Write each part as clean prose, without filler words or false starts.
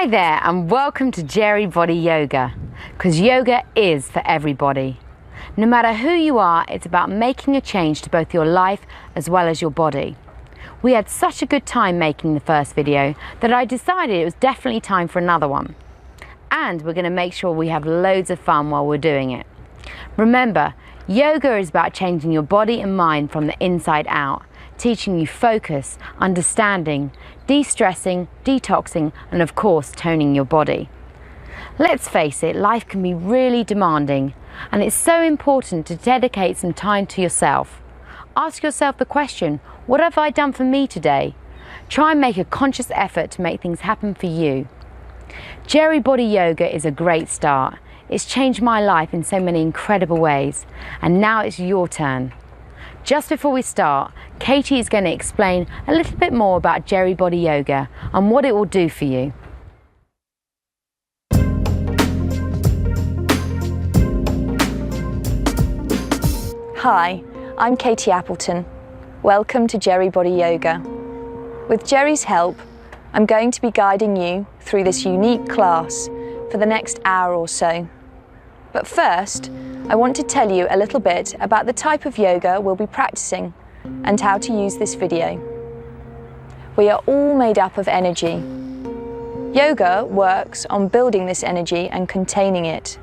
Hi there and welcome to Geri Body Yoga, because yoga is for everybody. No matter who you are, it's about making a change to both your life as well as your body. We had such a good time making the first video that I decided it was definitely time for another one. And we're going to make sure we have loads of fun while we're doing it. Remember, yoga is about changing your body and mind from the inside out, teaching you focus, understanding, de-stressing, detoxing, and of course, toning your body. Let's face it, life can be really demanding, and it's so important to dedicate some time to yourself. Ask yourself the question, what have I done for me today? Try and make a conscious effort to make things happen for you. Geri Body Yoga is a great start. It's changed my life in so many incredible ways, and now it's your turn. Just before we start, Katy is going to explain a little bit more about Geri Body Yoga and what it will do for you. Hi, I'm Katy Appleton. Welcome to Geri Body Yoga. With Geri's help, I'm going to be guiding you through this unique class for the next hour or so. But first, I want to tell you a little bit about the type of yoga we'll be practicing and how to use this video. We are all made up of energy. Yoga works on building this energy and containing it.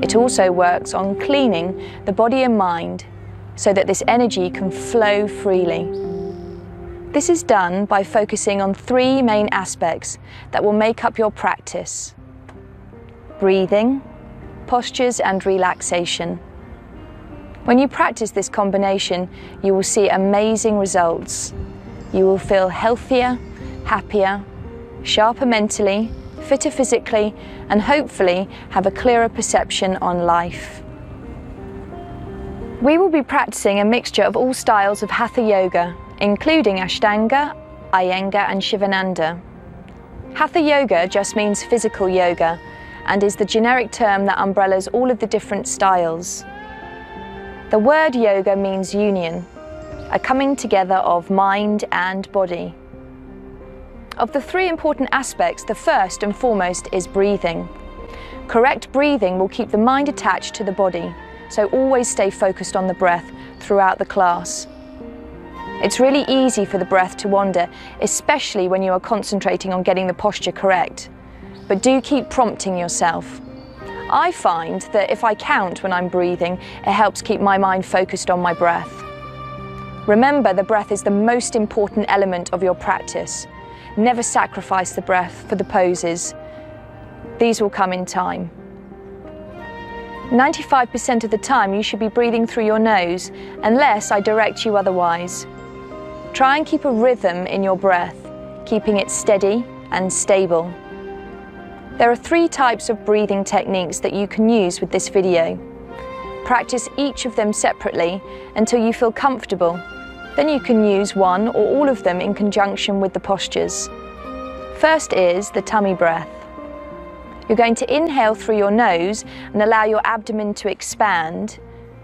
It also works on cleaning the body and mind so that this energy can flow freely. This is done by focusing on three main aspects that will make up your practice: breathing, postures and relaxation. When you practice this combination, you will see amazing results. You will feel healthier, happier, sharper mentally, fitter physically, and hopefully have a clearer perception on life. We will be practicing a mixture of all styles of Hatha Yoga, including Ashtanga, Iyengar and Shivananda. Hatha Yoga just means physical yoga, and is the generic term that umbrellas all of the different styles. The word yoga means union, a coming together of mind and body. Of the three important aspects, the first and foremost is breathing. Correct breathing will keep the mind attached to the body, so always stay focused on the breath throughout the class. It's really easy for the breath to wander, especially when you are concentrating on getting the posture correct. But do keep prompting yourself. I find that if I count when I'm breathing, it helps keep my mind focused on my breath. Remember, the breath is the most important element of your practice. Never sacrifice the breath for the poses. These will come in time. 95% of the time you should be breathing through your nose, unless I direct you otherwise. Try and keep a rhythm in your breath, keeping it steady and stable. There are three types of breathing techniques that you can use with this video. Practice each of them separately until you feel comfortable. Then you can use one or all of them in conjunction with the postures. First is the tummy breath. You're going to inhale through your nose and allow your abdomen to expand,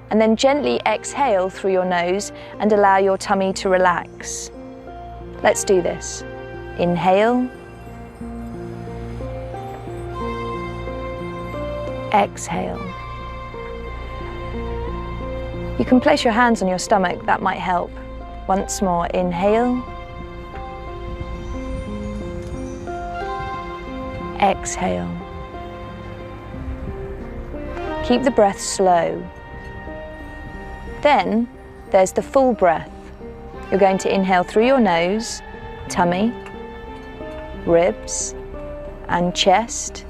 and then gently exhale through your nose and allow your tummy to relax. Let's do this. Inhale. Exhale. You can place your hands on your stomach, that might help. Once more, inhale. Exhale. Keep the breath slow. Then there's the full breath. You're going to inhale through your nose, tummy, ribs, and chest,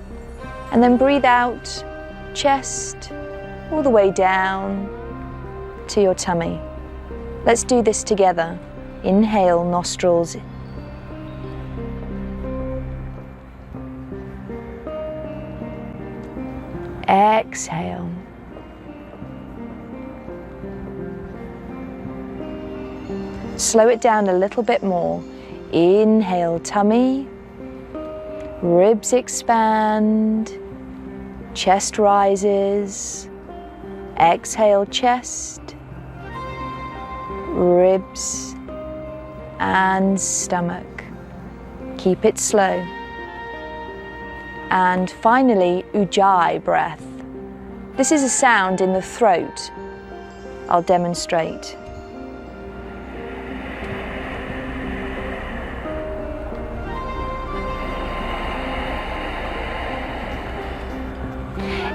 and then breathe out, chest, all the way down to your tummy. Let's do this together. Inhale, nostrils. Exhale. Slow it down a little bit more. Inhale, tummy. Ribs expand. Chest rises. Exhale, chest. Ribs and stomach. Keep it slow. And finally, Ujjayi breath. This is a sound in the throat. I'll demonstrate.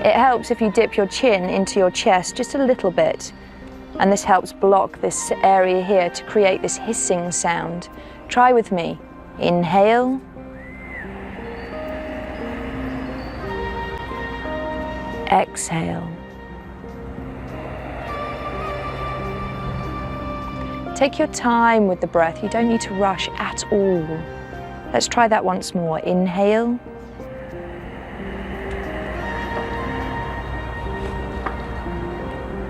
It helps if you dip your chin into your chest just a little bit, and this helps block this area here to create this hissing sound. Try with me. Inhale. Exhale. Take your time with the breath. You don't need to rush at all. Let's try that once more. Inhale.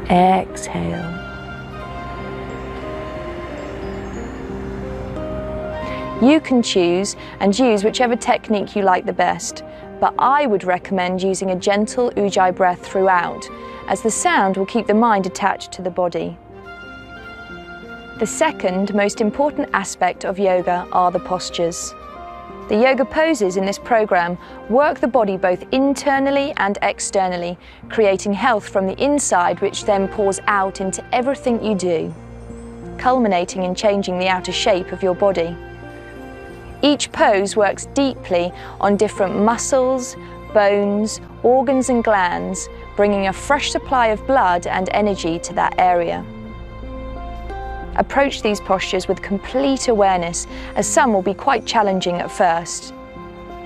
Exhale. You can choose and use whichever technique you like the best, but I would recommend using a gentle Ujjayi breath throughout, as the sound will keep the mind attached to the body. The second most important aspect of yoga are the postures. The yoga poses in this program work the body both internally and externally, creating health from the inside, which then pours out into everything you do, culminating in changing the outer shape of your body. Each pose works deeply on different muscles, bones, organs and glands, bringing a fresh supply of blood and energy to that area. Approach these postures with complete awareness, as some will be quite challenging at first.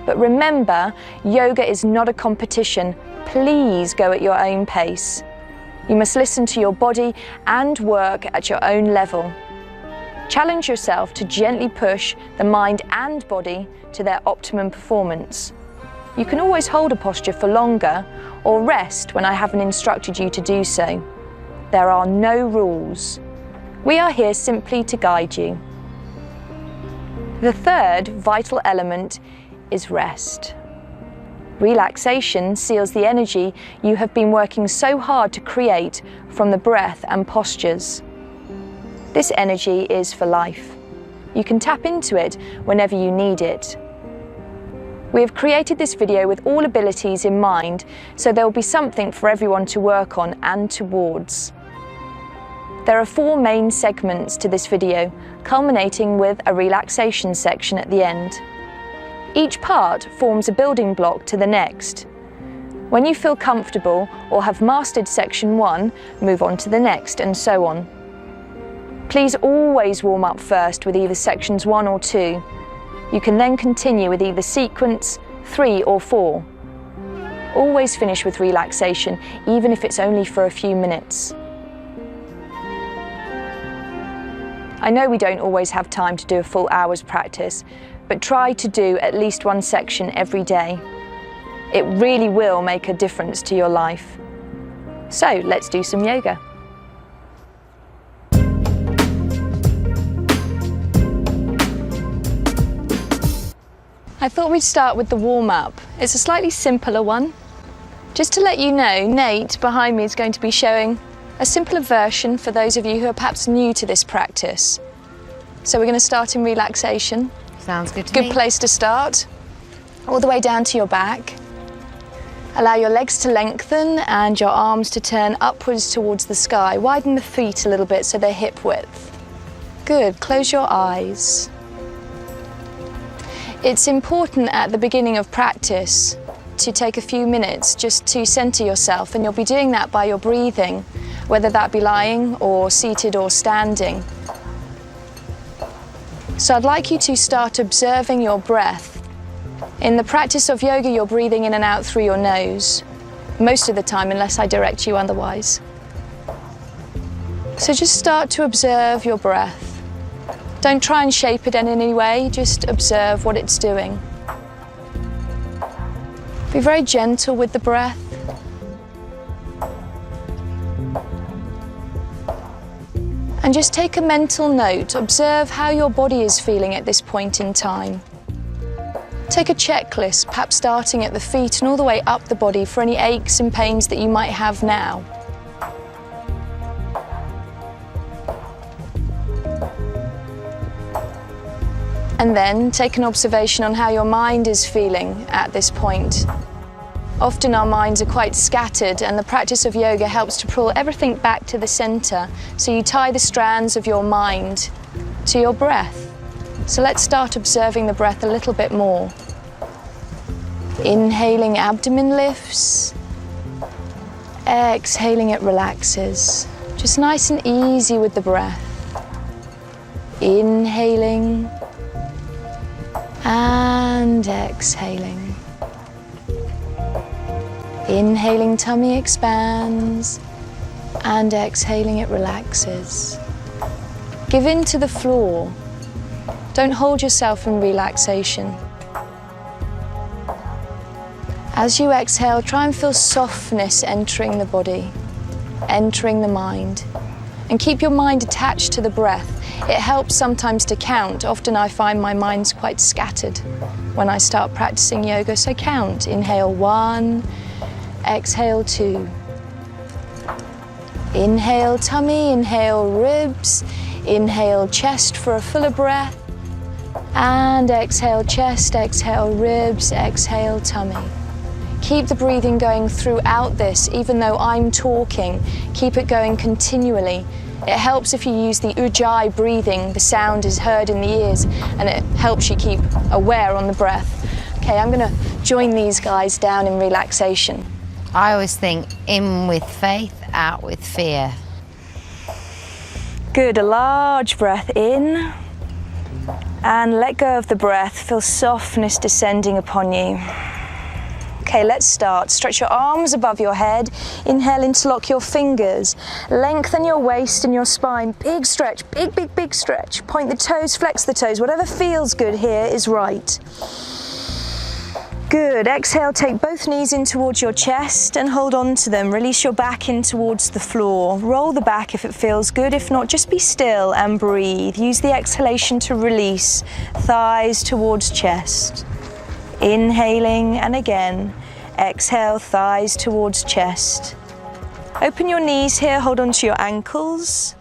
But remember, yoga is not a competition. Please go at your own pace. You must listen to your body and work at your own level. Challenge yourself to gently push the mind and body to their optimum performance. You can always hold a posture for longer or rest when I haven't instructed you to do so. There are no rules. We are here simply to guide you. The third vital element is rest. Relaxation seals the energy you have been working so hard to create from the breath and postures. This energy is for life. You can tap into it whenever you need it. We have created this video with all abilities in mind, so there will be something for everyone to work on and towards. There are 4 main segments to this video, culminating with a relaxation section at the end. Each part forms a building block to the next. When you feel comfortable or have mastered section 1, move on to the next, and so on. Please always warm up first with either sections 1 or 2. You can then continue with either sequence 3 or 4. Always finish with relaxation, even if it's only for a few minutes. I know we don't always have time to do a full hour's practice, but try to do at least 1 section every day. It really will make a difference to your life. So let's do some yoga. I thought we'd start with the warm-up. It's a slightly simpler one. Just to let you know, Nate behind me is going to be showing a simpler version for those of you who are perhaps new to this practice. So we're going to start in relaxation. Sounds good to me. Good place to start. All the way down to your back. Allow your legs to lengthen and your arms to turn upwards towards the sky. Widen the feet a little bit so they're hip width. Good. Close your eyes. It's important at the beginning of practice to take a few minutes just to center yourself, and you'll be doing that by your breathing, whether that be lying or seated or standing. So I'd like you to start observing your breath. In the practice of yoga, you're breathing in and out through your nose, most of the time, unless I direct you otherwise. So just start to observe your breath. Don't try and shape it in any way, just observe what it's doing. Be very gentle with the breath. And just take a mental note. Observe how your body is feeling at this point in time. Take a checklist, perhaps starting at the feet and all the way up the body for any aches and pains that you might have now. And then take an observation on how your mind is feeling at this point. Often our minds are quite scattered, and the practice of yoga helps to pull everything back to the center. So you tie the strands of your mind to your breath. So let's start observing the breath a little bit more. Inhaling, abdomen lifts. Exhaling, it relaxes. Just nice and easy with the breath. Inhaling and exhaling. Inhaling, tummy expands, and exhaling, it relaxes. Give in to the floor. Don't hold yourself in relaxation. As you exhale, try and feel softness entering the body, entering the mind. And keep your mind attached to the breath. It helps sometimes to count. Often I find my mind's quite scattered when I start practicing yoga. So count. Inhale 1, exhale 2. Inhale tummy, inhale ribs, inhale chest for a fuller breath. And exhale chest, exhale ribs, exhale tummy. Keep the breathing going throughout this, even though I'm talking. Keep it going continually. It helps if you use the ujjayi breathing. The sound is heard in the ears, and it helps you keep aware on the breath. Okay, I'm going to join these guys down in relaxation. I always think in with faith, out with fear. Good, a large breath in, and let go of the breath. Feel softness descending upon you. Okay, let's start. Stretch your arms above your head. Inhale, interlock your fingers. Lengthen your waist and your spine. Big stretch, big, big, big stretch. Point the toes, flex the toes. Whatever feels good here is right. Good. Exhale, take both knees in towards your chest and hold on to them. Release your back in towards the floor. Roll the back if it feels good. If not, just be still and breathe. Use the exhalation to release. Thighs towards chest. Inhaling, and again. Exhale, thighs towards chest. Open your knees here, hold on to your ankles.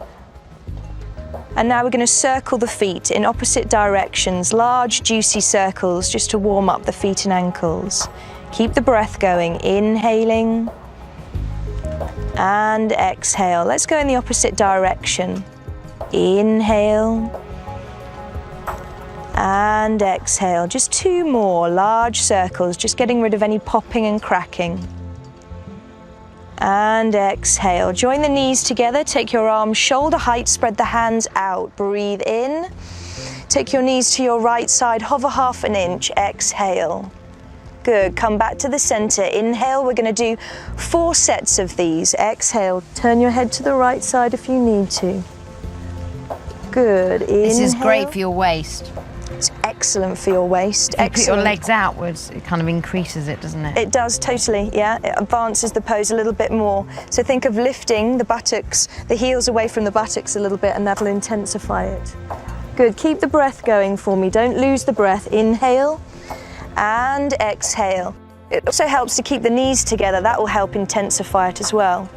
And now we're going to circle the feet in opposite directions, large juicy circles just to warm up the feet and ankles. Keep the breath going, inhaling and exhale. Let's go in the opposite direction. Inhale and exhale. Just 2 more large circles, just getting rid of any popping and cracking. And exhale. Join the knees together. Take your arms shoulder height, spread the hands out. Breathe in. Take your knees to your right side, hover half an inch. Exhale. Good. Come back to the center. Inhale. We're going to do 4 sets of these. Exhale. Turn your head to the right side if you need to. Good. Inhale. This is great for your waist. It's excellent for your waist. If you put your legs outwards, it kind of increases it, doesn't it? It does, totally, yeah. It advances the pose a little bit more. So think of lifting the buttocks, the heels away from the buttocks a little bit, and that'll intensify it. Good, keep the breath going for me. Don't lose the breath. Inhale and exhale. It also helps to keep the knees together. That will help intensify it as well.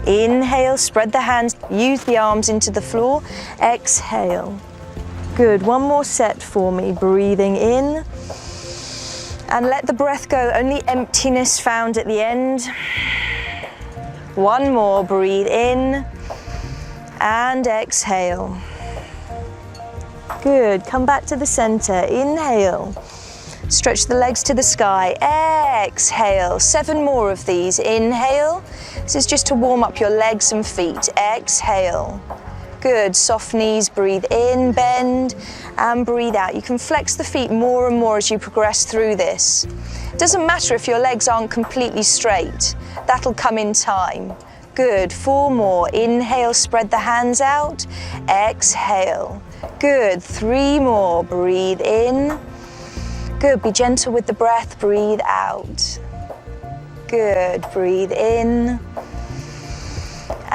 Inhale, spread the hands, use the arms into the floor. Exhale. Good, 1 more set for me. Breathing in. And let the breath go, only emptiness found at the end. 1 more, breathe in. And exhale. Good, come back to the center. Inhale. Stretch the legs to the sky. Exhale. 7 more of these. Inhale. This is just to warm up your legs and feet. Exhale. Good, soft knees, breathe in, bend, and breathe out. You can flex the feet more and more as you progress through this. It doesn't matter if your legs aren't completely straight. That'll come in time. Good, 4 more. Inhale, spread the hands out. Exhale. Good, 3 more. Breathe in. Good, be gentle with the breath, breathe out. Good, breathe in.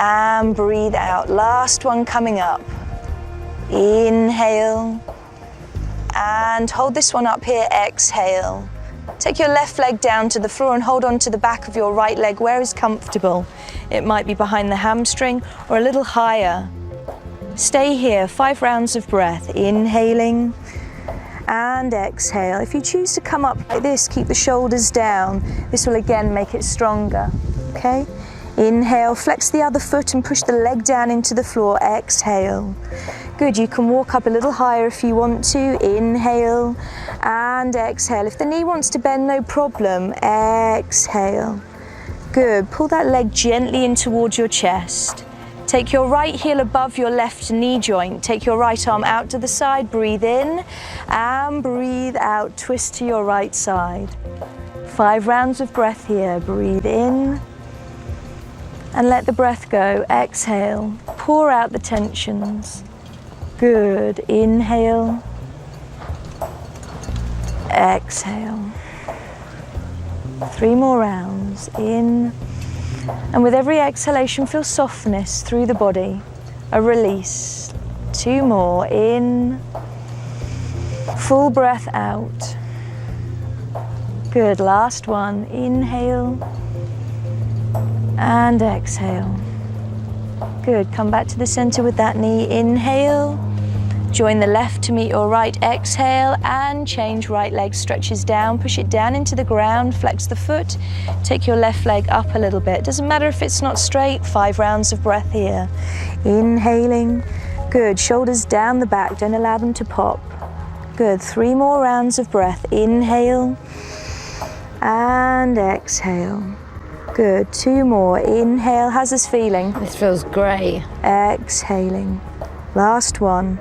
And breathe out. Last one coming up. Inhale. And hold this one up here. Exhale. Take your left leg down to the floor and hold on to the back of your right leg where is comfortable. It might be behind the hamstring or a little higher. Stay here. 5 rounds of breath. Inhaling and exhale. If you choose to come up like this, keep the shoulders down. This will again make it stronger, okay? Inhale, flex the other foot and push the leg down into the floor. Exhale. Good, you can walk up a little higher if you want to. Inhale and exhale. If the knee wants to bend, no problem. Exhale. Good, pull that leg gently in towards your chest. Take your right heel above your left knee joint. Take your right arm out to the side. Breathe in and breathe out. Twist to your right side. 5 rounds of breath here. Breathe in and let the breath go. Exhale. Pour out the tensions. Good. Inhale. Exhale. 3 more rounds. In. And with every exhalation, feel softness through the body. A release. 2 more. In. Full breath out. Good. Last one. Inhale. And exhale. Good. Come back to the center with that knee. Inhale. Join the left to meet your right. Exhale and change. Right leg stretches down. Push it down into the ground. Flex the foot. Take your left leg up a little bit. Doesn't matter if it's not straight. 5 rounds of breath here. Inhaling. Good. Shoulders down the back. Don't allow them to pop. Good. 3 more rounds of breath. Inhale and exhale. Good. 2 more. Inhale. How's this feeling? This feels great. Exhaling. Last one.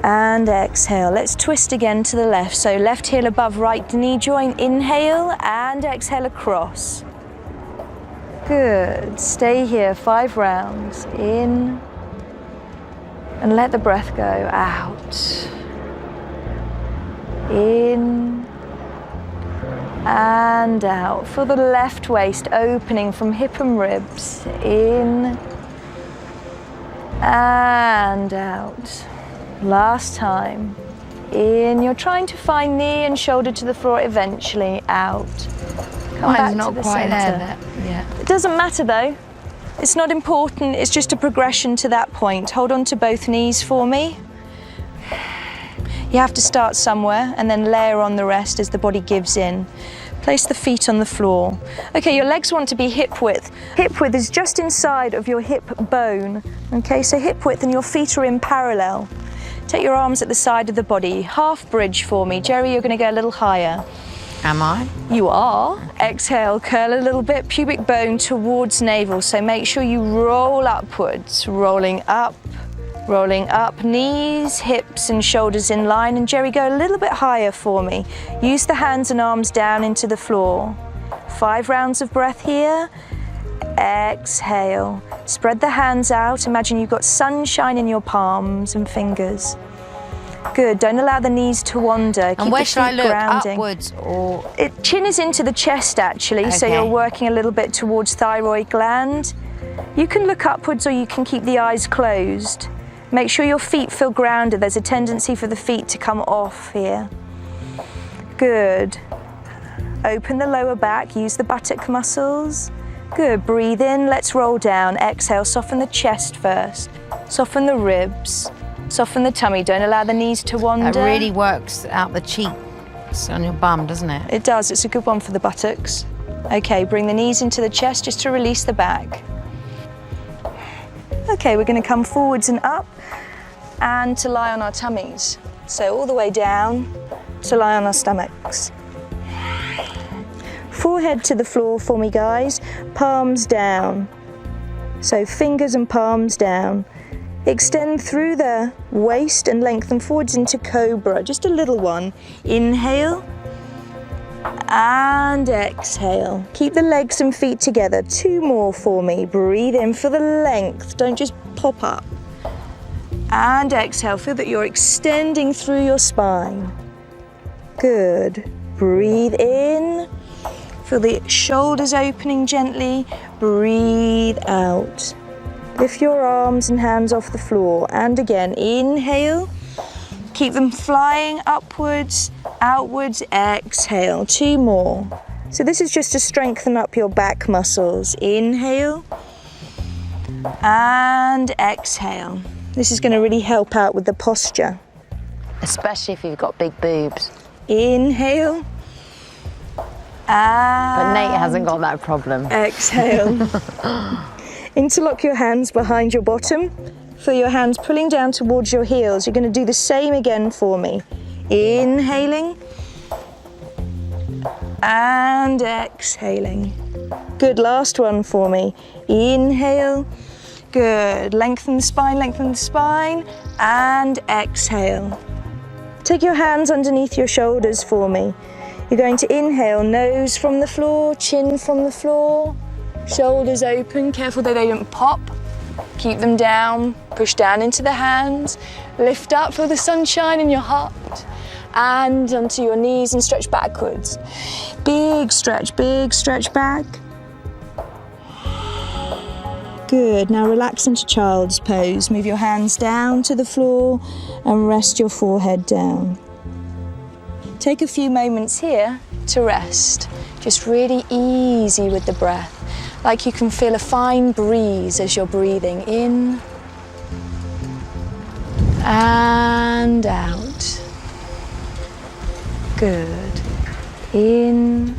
And exhale. Let's twist again to the left. So left heel above right knee joint. Inhale and exhale across. Good. Stay here. 5 rounds. In. And let the breath go. Out. In. And out. Feel the left waist opening from hip and ribs. In. And out. Last time. In. You're trying to find knee and shoulder to the floor eventually. Out. Come back not to the quite center. there. Yeah. It doesn't matter though. It's not important. It's just a progression to that point. Hold on to both knees for me. You have to start somewhere and then layer on the rest as the body gives in. Place the feet on the floor. Okay, your legs want to be hip width. Hip width is just inside of your hip bone. Okay, so hip width and your feet are in parallel. Take your arms at the side of the body. Half bridge for me. Jerry, you're going to go a little higher. Am I? You are. Exhale, curl a little bit, pubic bone towards navel. So make sure you roll upwards, rolling up, knees, hips and shoulders in line. And Jerry, go a little bit higher for me. Use the hands and arms down into the floor. 5 rounds of breath here. Exhale. Spread the hands out. Imagine you've got sunshine in your palms and fingers. Good. Don't allow the knees to wander. Keep And where the should I feet look? grounding. Upwards or? Chin is into the chest actually, so Okay. you're working a little bit towards thyroid gland. You can look upwards or you can keep the eyes closed. Make sure your feet feel grounded. There's a tendency for the feet to come off here. Good. Open the lower back, use the buttock muscles. Good, breathe in, let's roll down. Exhale, soften the chest first. Soften the ribs, soften the tummy. Don't allow the knees to wander. That really works out the cheeks on your bum, doesn't it? It does, it's a good one for the buttocks. Okay, bring the knees into the chest just to release the back. Okay, we're going to come forwards and up and to lie on our tummies. So all the way down to lie on our stomachs. Forehead to the floor for me, guys. Palms down. So fingers and palms down. Extend through the waist and lengthen forwards into cobra. Just a little one. Inhale and exhale. Keep the legs and feet together. 2 more for me. Breathe in for the length. Don't just pop up. And exhale. Feel that you're extending through your spine. Good. Breathe in. Feel the shoulders opening gently. Breathe out. Lift your arms and hands off the floor. And again, inhale. Keep them flying upwards, outwards, exhale. 2 more. So this is just to strengthen up your back muscles. Inhale and exhale. This is going to really help out with the posture. Especially if you've got big boobs. Inhale. But Nate hasn't got that problem. Exhale. Interlock your hands behind your bottom. Feel your hands pulling down towards your heels. You're going to do the same again for me. Inhaling. And exhaling. Good, last one for me. Inhale. Good, lengthen the spine, and exhale. Take your hands underneath your shoulders for me. You're going to inhale, nose from the floor, chin from the floor, shoulders open, careful that they don't pop. Keep them down, push down into the hands, lift up, feel the sunshine in your heart, and onto your knees and stretch backwards. Big stretch back. Good, now relax into child's pose. Move your hands down to the floor and rest your forehead down. Take a few moments here to rest. Just really easy with the breath. Like you can feel a fine breeze as you're breathing in and out. Good. In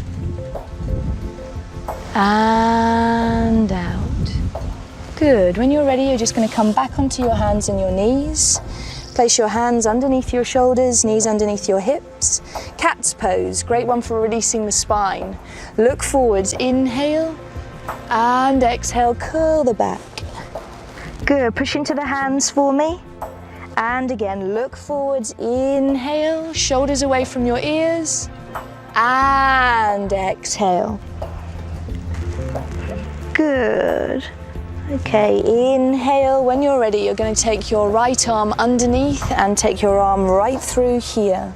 and out. Good. When you're ready, you're just going to come back onto your hands and your knees. Place your hands underneath your shoulders, knees underneath your hips. Cat's pose, great one for releasing the spine. Look forwards, inhale and exhale, curl the back. Good, push into the hands for me. And again, look forwards, inhale, shoulders away from your ears. And exhale. Good. Okay, inhale. When you're ready, you're going to take your right arm underneath and take your arm right through here.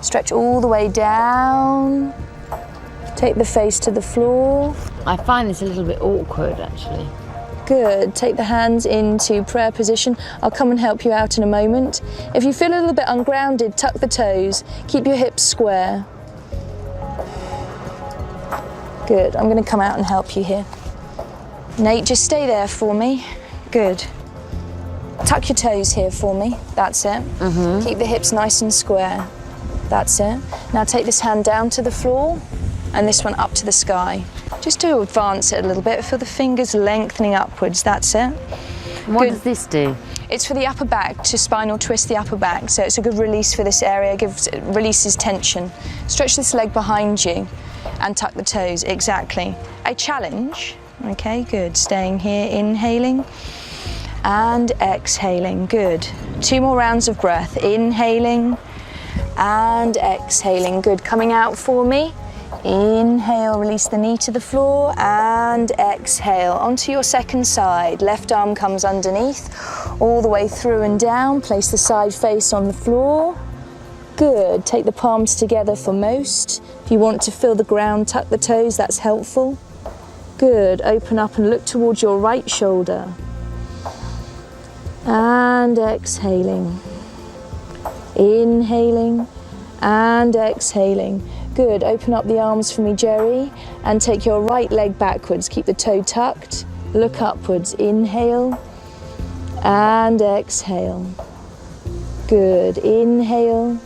Stretch all the way down. Take the face to the floor. I find this a little bit awkward, actually. Good. Take the hands into prayer position. I'll come and help you out in a moment. If you feel a little bit ungrounded, tuck the toes. Keep your hips square. Good. I'm going to come out and help you here. Nate, just stay there for me. Good. Tuck your toes here for me. That's it. Keep the hips nice and square. That's it. Now take this hand down to the floor and this one up to the sky. Just to advance it a little bit. Feel the fingers lengthening upwards. That's it. What does this do? It's for the upper back, to spinal twist the upper back. So it's a good release for this area. Releases tension. Stretch this leg behind you and tuck the toes. Exactly. A challenge. Okay, good. Staying here, inhaling and exhaling. Good. 2 more rounds of breath. Inhaling and exhaling. Good. Coming out for me. Inhale, release the knee to the floor and exhale. Onto your second side. Left arm comes underneath, all the way through and down. Place the side face on the floor. Good. Take the palms together for most. If you want to feel the ground, tuck the toes, that's helpful. Good. Open up and look towards your right shoulder. And exhaling. Inhaling and exhaling. Good. Open up the arms for me, Geri, and take your right leg backwards. Keep the toe tucked. Look upwards. Inhale and exhale. Good. Inhale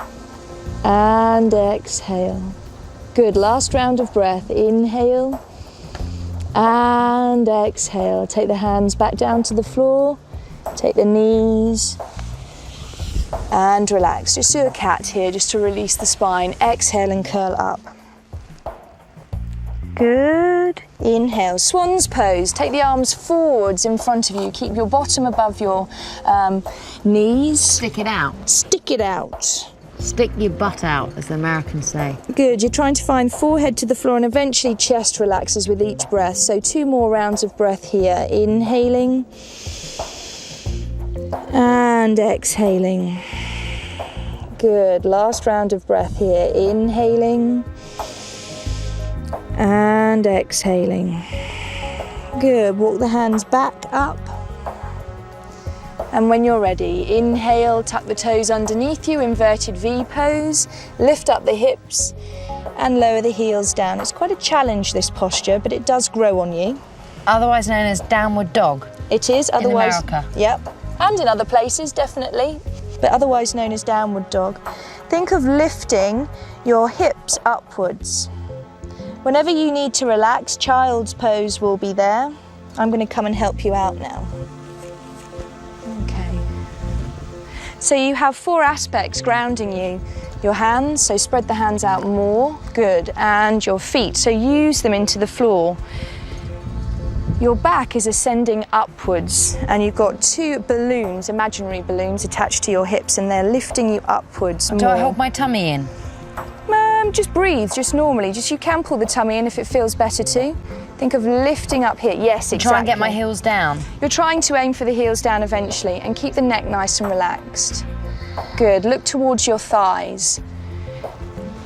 and exhale. Good. Last round of breath. Inhale and exhale. Take the hands back down to the floor. Take the knees and relax. Just do a cat here just to release the spine. Exhale and curl up. Good. Inhale, swan's pose. Take the arms forwards in front of you. Keep your bottom above your knees. Stick it out. Stick it out. Stick your butt out, as the Americans say. Good. You're trying to find forehead to the floor and eventually chest relaxes with each breath. So 2 more rounds of breath here. Inhaling and exhaling. Good. Last round of breath here. Inhaling and exhaling. Good. Walk the hands back up. And when you're ready, inhale, tuck the toes underneath you, inverted V pose, lift up the hips and lower the heels down. It's quite a challenge, this posture, but it does grow on you. Otherwise known as downward dog. It is, otherwise. In America. Yep. And in other places, definitely. but otherwise known as downward dog. Think of lifting your hips upwards. Whenever you need to relax, child's pose will be there. I'm going to come and help you out now. Okay. So you have 4 aspects grounding you. Your hands, so spread the hands out more, good, and your feet, so use them into the floor. Your back is ascending upwards, and you've got 2 balloons, imaginary balloons, attached to your hips, and they're lifting you upwards more. Do I hold my tummy in? Just breathe, just normally. You can pull the tummy in if it feels better to. Think of lifting up here. Yes, exactly. Try and get my heels down. You're trying to aim for the heels down eventually, and keep the neck nice and relaxed. Good, look towards your thighs.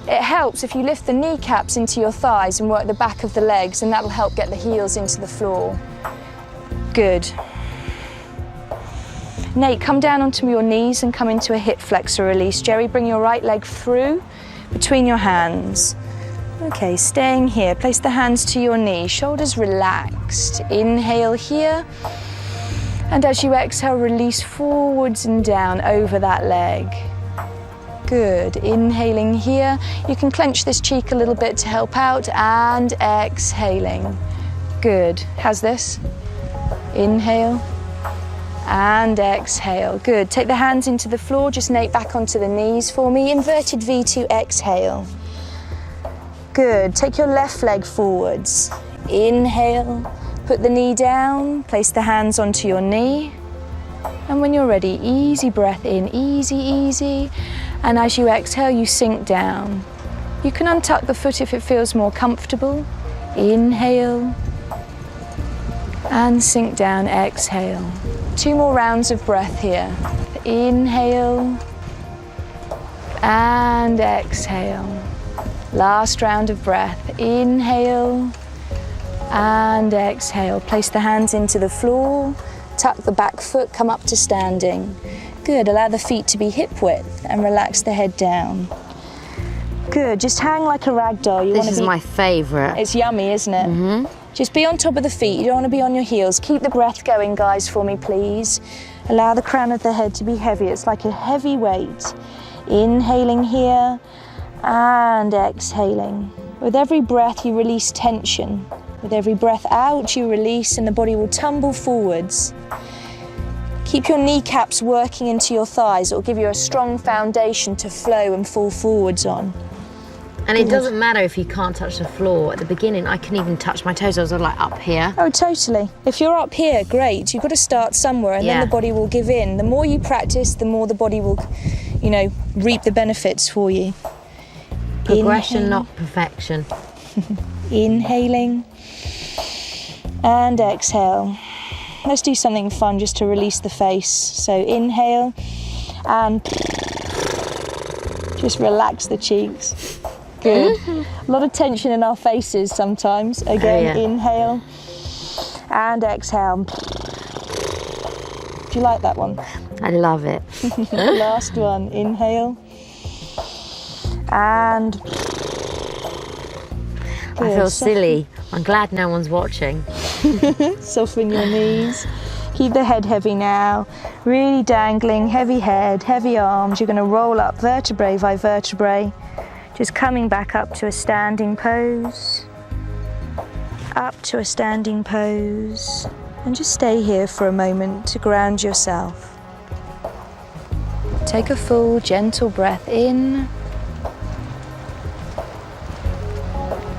It helps if you lift the kneecaps into your thighs and work the back of the legs, and that'll help get the heels into the floor. Good. Nate, come down onto your knees and come into a hip flexor release. Geri, bring your right leg through between your hands. Okay, staying here. Place the hands to your knee, shoulders relaxed. Inhale here. And as you exhale, release forwards and down over that leg. Good, inhaling here. You can clench this cheek a little bit to help out, and exhaling. Good, how's this? Inhale and exhale. Good, take the hands into the floor, just Nate back onto the knees for me. Inverted V to exhale. Good, take your left leg forwards. Inhale, put the knee down, place the hands onto your knee. And when you're ready, easy breath in, easy, easy. And as you exhale, you sink down. You can untuck the foot if it feels more comfortable. Inhale and sink down, exhale. 2 more rounds of breath here. Inhale and exhale. Last round of breath. Inhale and exhale. Place the hands into the floor. Tuck the back foot, come up to standing. Good, allow the feet to be hip width and relax the head down. Good, just hang like a rag doll. This is my favourite. It's yummy, isn't it? Mm-hmm. Just be on top of the feet, you don't want to be on your heels. Keep the breath going, guys, for me, please. Allow the crown of the head to be heavy. It's like a heavy weight. Inhaling here and exhaling. With every breath, you release tension. With every breath out, you release and the body will tumble forwards. Keep your kneecaps working into your thighs. It will give you a strong foundation to flow and fall forwards on. And it doesn't matter if you can't touch the floor. At the beginning, I couldn't even touch my toes. I was like up here. Oh, totally. If you're up here, great. You've got to start somewhere and then the body will give in. The more you practice, the more the body will, you know, reap the benefits for you. Progression, not perfection. Inhaling and exhale. Let's do something fun just to release the face. So inhale and just relax the cheeks. Good. A lot of tension in our faces sometimes. Again, inhale and exhale. Do you like that one? I love it. Last one, inhale and good. I feel silly. I'm glad no one's watching. Soften your knees. Keep the head heavy now. Really dangling, heavy head, heavy arms. You're going to roll up vertebrae by vertebrae. Just coming back up to a standing pose. Up to a standing pose. And just stay here for a moment to ground yourself. Take a full, gentle breath in.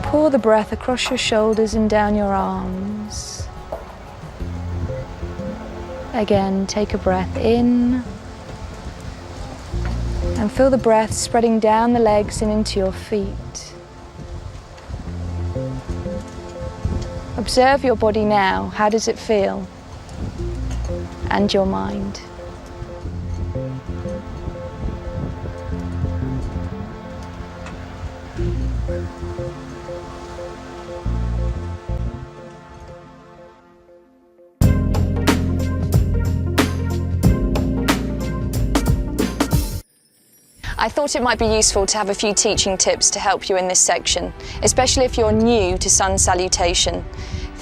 Pour the breath across your shoulders and down your arms. Again, take a breath in. And feel the breath spreading down the legs and into your feet. Observe your body now. How does it feel? And your mind. I thought it might be useful to have a few teaching tips to help you in this section, especially if you're new to sun salutation.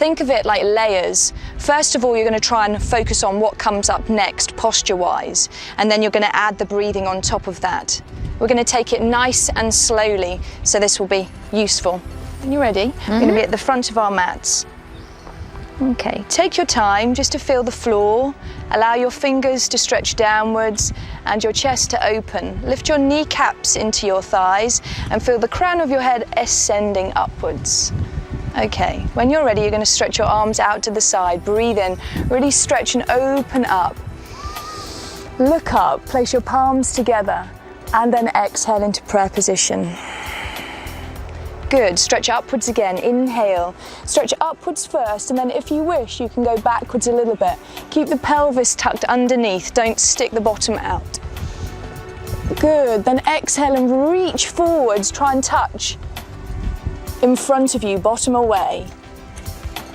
think of it like layers. First of all, you're going to try and focus on what comes up next posture-wise, and then you're going to add the breathing on top of that. We're going to take it nice and slowly, so this will be useful. When you're ready, we're going to be at the front of our mats. Okay, take your time just to feel the floor. Allow your fingers to stretch downwards and your chest to open. Lift your kneecaps into your thighs and feel the crown of your head ascending upwards. Okay, when you're ready, you're going to stretch your arms out to the side. Breathe in, really stretch and open up. Look up, place your palms together, and then exhale into prayer position. Good, stretch upwards again, inhale. Stretch upwards first, and then if you wish, you can go backwards a little bit. Keep the pelvis tucked underneath, don't stick the bottom out. Good, then exhale and reach forwards, try and touch in front of you, bottom away.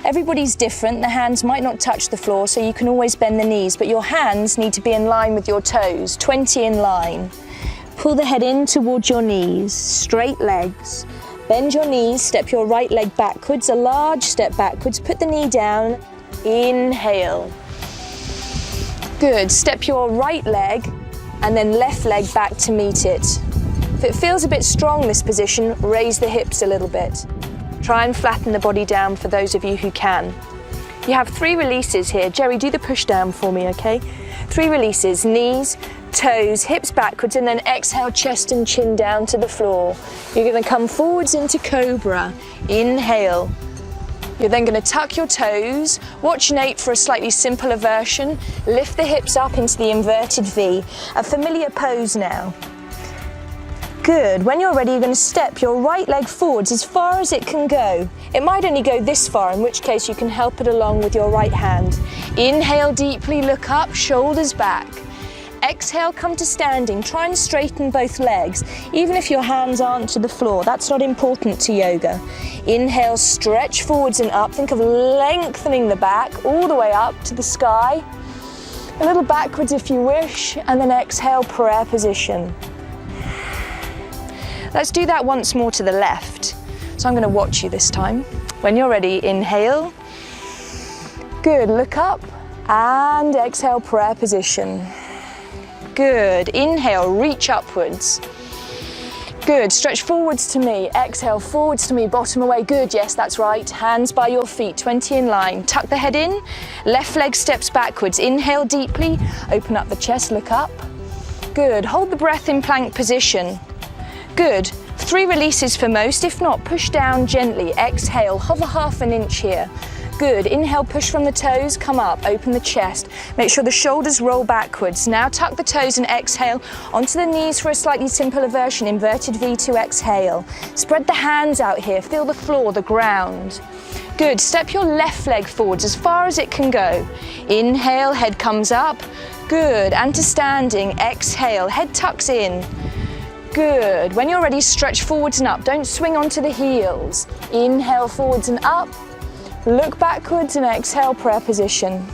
Everybody's different, the hands might not touch the floor, so you can always bend the knees, but your hands need to be in line with your toes, 20 in line. Pull the head in towards your knees, straight legs. Bend your knees, step your right leg backwards, a large step backwards, put the knee down, inhale. Good, step your right leg and then left leg back to meet it. If it feels a bit strong, this position, raise the hips a little bit. Try and flatten the body down for those of you who can. You have 3 releases here. Geri, do the push down for me, okay? 3 releases, knees, toes, hips backwards, and then exhale, chest and chin down to the floor. You're going to come forwards into cobra. Inhale. You're then going to tuck your toes. Watch Nate for a slightly simpler version. Lift the hips up into the inverted V. A familiar pose now. Good. When you're ready, you're going to step your right leg forwards as far as it can go. It might only go this far, in which case you can help it along with your right hand. Inhale deeply, look up, shoulders back. Exhale, come to standing. Try and straighten both legs, even if your hands aren't to the floor. That's not important to yoga. Inhale, stretch forwards and up. Think of lengthening the back all the way up to the sky. A little backwards if you wish, and then exhale, prayer position. Let's do that once more to the left. So I'm going to watch you this time. When you're ready, inhale. Good, look up and exhale, prayer position. Good, inhale, reach upwards. Good, stretch forwards to me, exhale, forwards to me, bottom away. Good, yes, that's right. Hands by your feet, 20 in line. Tuck the head in, left leg steps backwards. Inhale deeply, open up the chest, look up. Good, hold the breath in plank position. Good, 3 releases for most. If not, push down gently. Exhale, hover ½ an inch here. Good, inhale, push from the toes, come up, open the chest. Make sure the shoulders roll backwards. Now tuck the toes and exhale onto the knees for a slightly simpler version. Inverted V to exhale. Spread the hands out here, feel the floor, the ground. Good, step your left leg forwards as far as it can go. Inhale, head comes up. Good, and to standing, exhale, head tucks in. Good. When you're ready, stretch forwards and up. Don't swing onto the heels. Inhale, forwards and up. Look backwards and exhale, prayer position.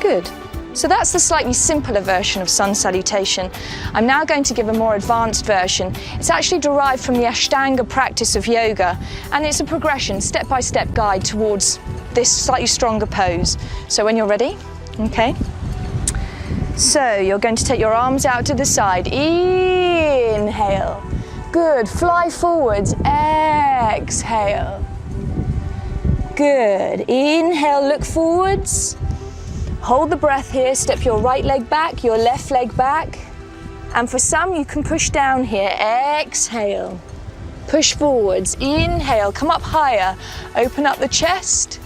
Good. So that's the slightly simpler version of sun salutation. I'm now going to give a more advanced version. It's actually derived from the Ashtanga practice of yoga, and it's a progression, step-by-step guide towards this slightly stronger pose. So when you're ready, okay. So you're going to take your arms out to the side. Inhale. Good. Fly forwards. Exhale. Good. Inhale, look forwards. Hold the breath here. Step your right leg back, your left leg back. And for some, you can push down here. Exhale. Push forwards. Inhale, come up higher. Open up the chest.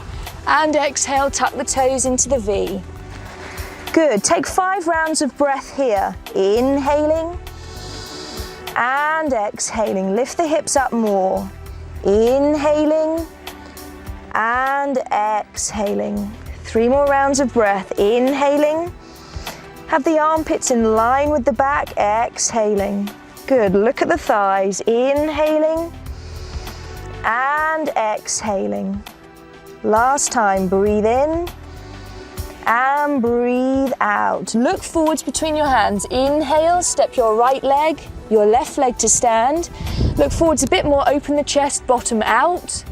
And exhale, tuck the toes into the V. Good, take 5 rounds of breath here. Inhaling and exhaling. Lift the hips up more. Inhaling and exhaling. 3 more rounds of breath. Inhaling. Have the armpits in line with the back. Exhaling. Good, look at the thighs. Inhaling and exhaling. Last time, breathe in. And breathe out. Look forwards between your hands. Inhale, step your right leg, your left leg to stand. Look forwards a bit more, open the chest, bottom out.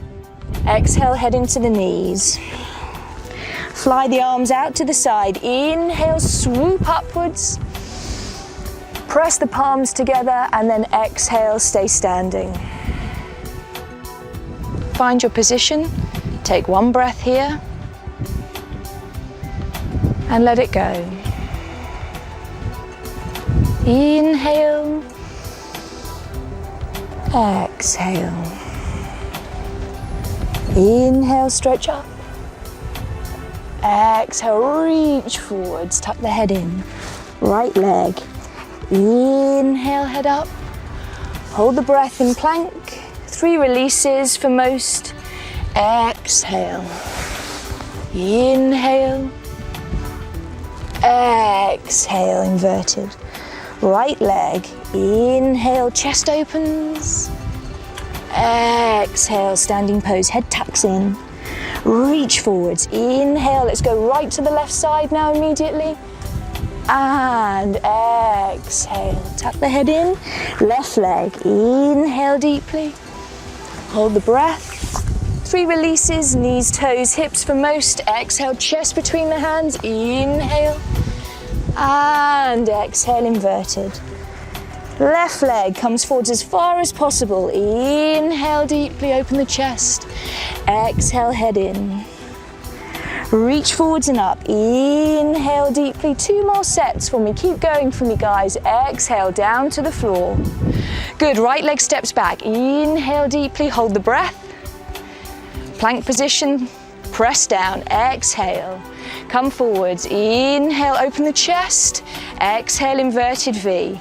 Exhale, head into the knees. Fly the arms out to the side. Inhale, swoop upwards. Press the palms together and then exhale, stay standing. Find your position. Take one breath here and let it go. Inhale, exhale. Inhale, stretch up. Exhale, reach forwards, tuck the head in. Right leg. Inhale, head up. Hold the breath in plank. 3 releases for most. Exhale. Inhale. Exhale, inverted. Right leg. Inhale, chest opens. Exhale, standing pose, head tucks in. Reach forwards. Inhale, let's go right to the left side now immediately. And exhale, tuck the head in. Left leg, inhale deeply. Hold the breath. 3 releases, knees, toes, hips for most. Exhale, chest between the hands. Inhale. And exhale, inverted. Left leg comes forwards as far as possible. Inhale deeply, open the chest. Exhale, head in. Reach forwards and up. Inhale deeply. 2 more sets for me. Keep going for me, guys. Exhale, down to the floor. Good, right leg steps back. Inhale deeply, hold the breath. Plank position, press down. Exhale, come forwards. Inhale, open the chest. Exhale, inverted V.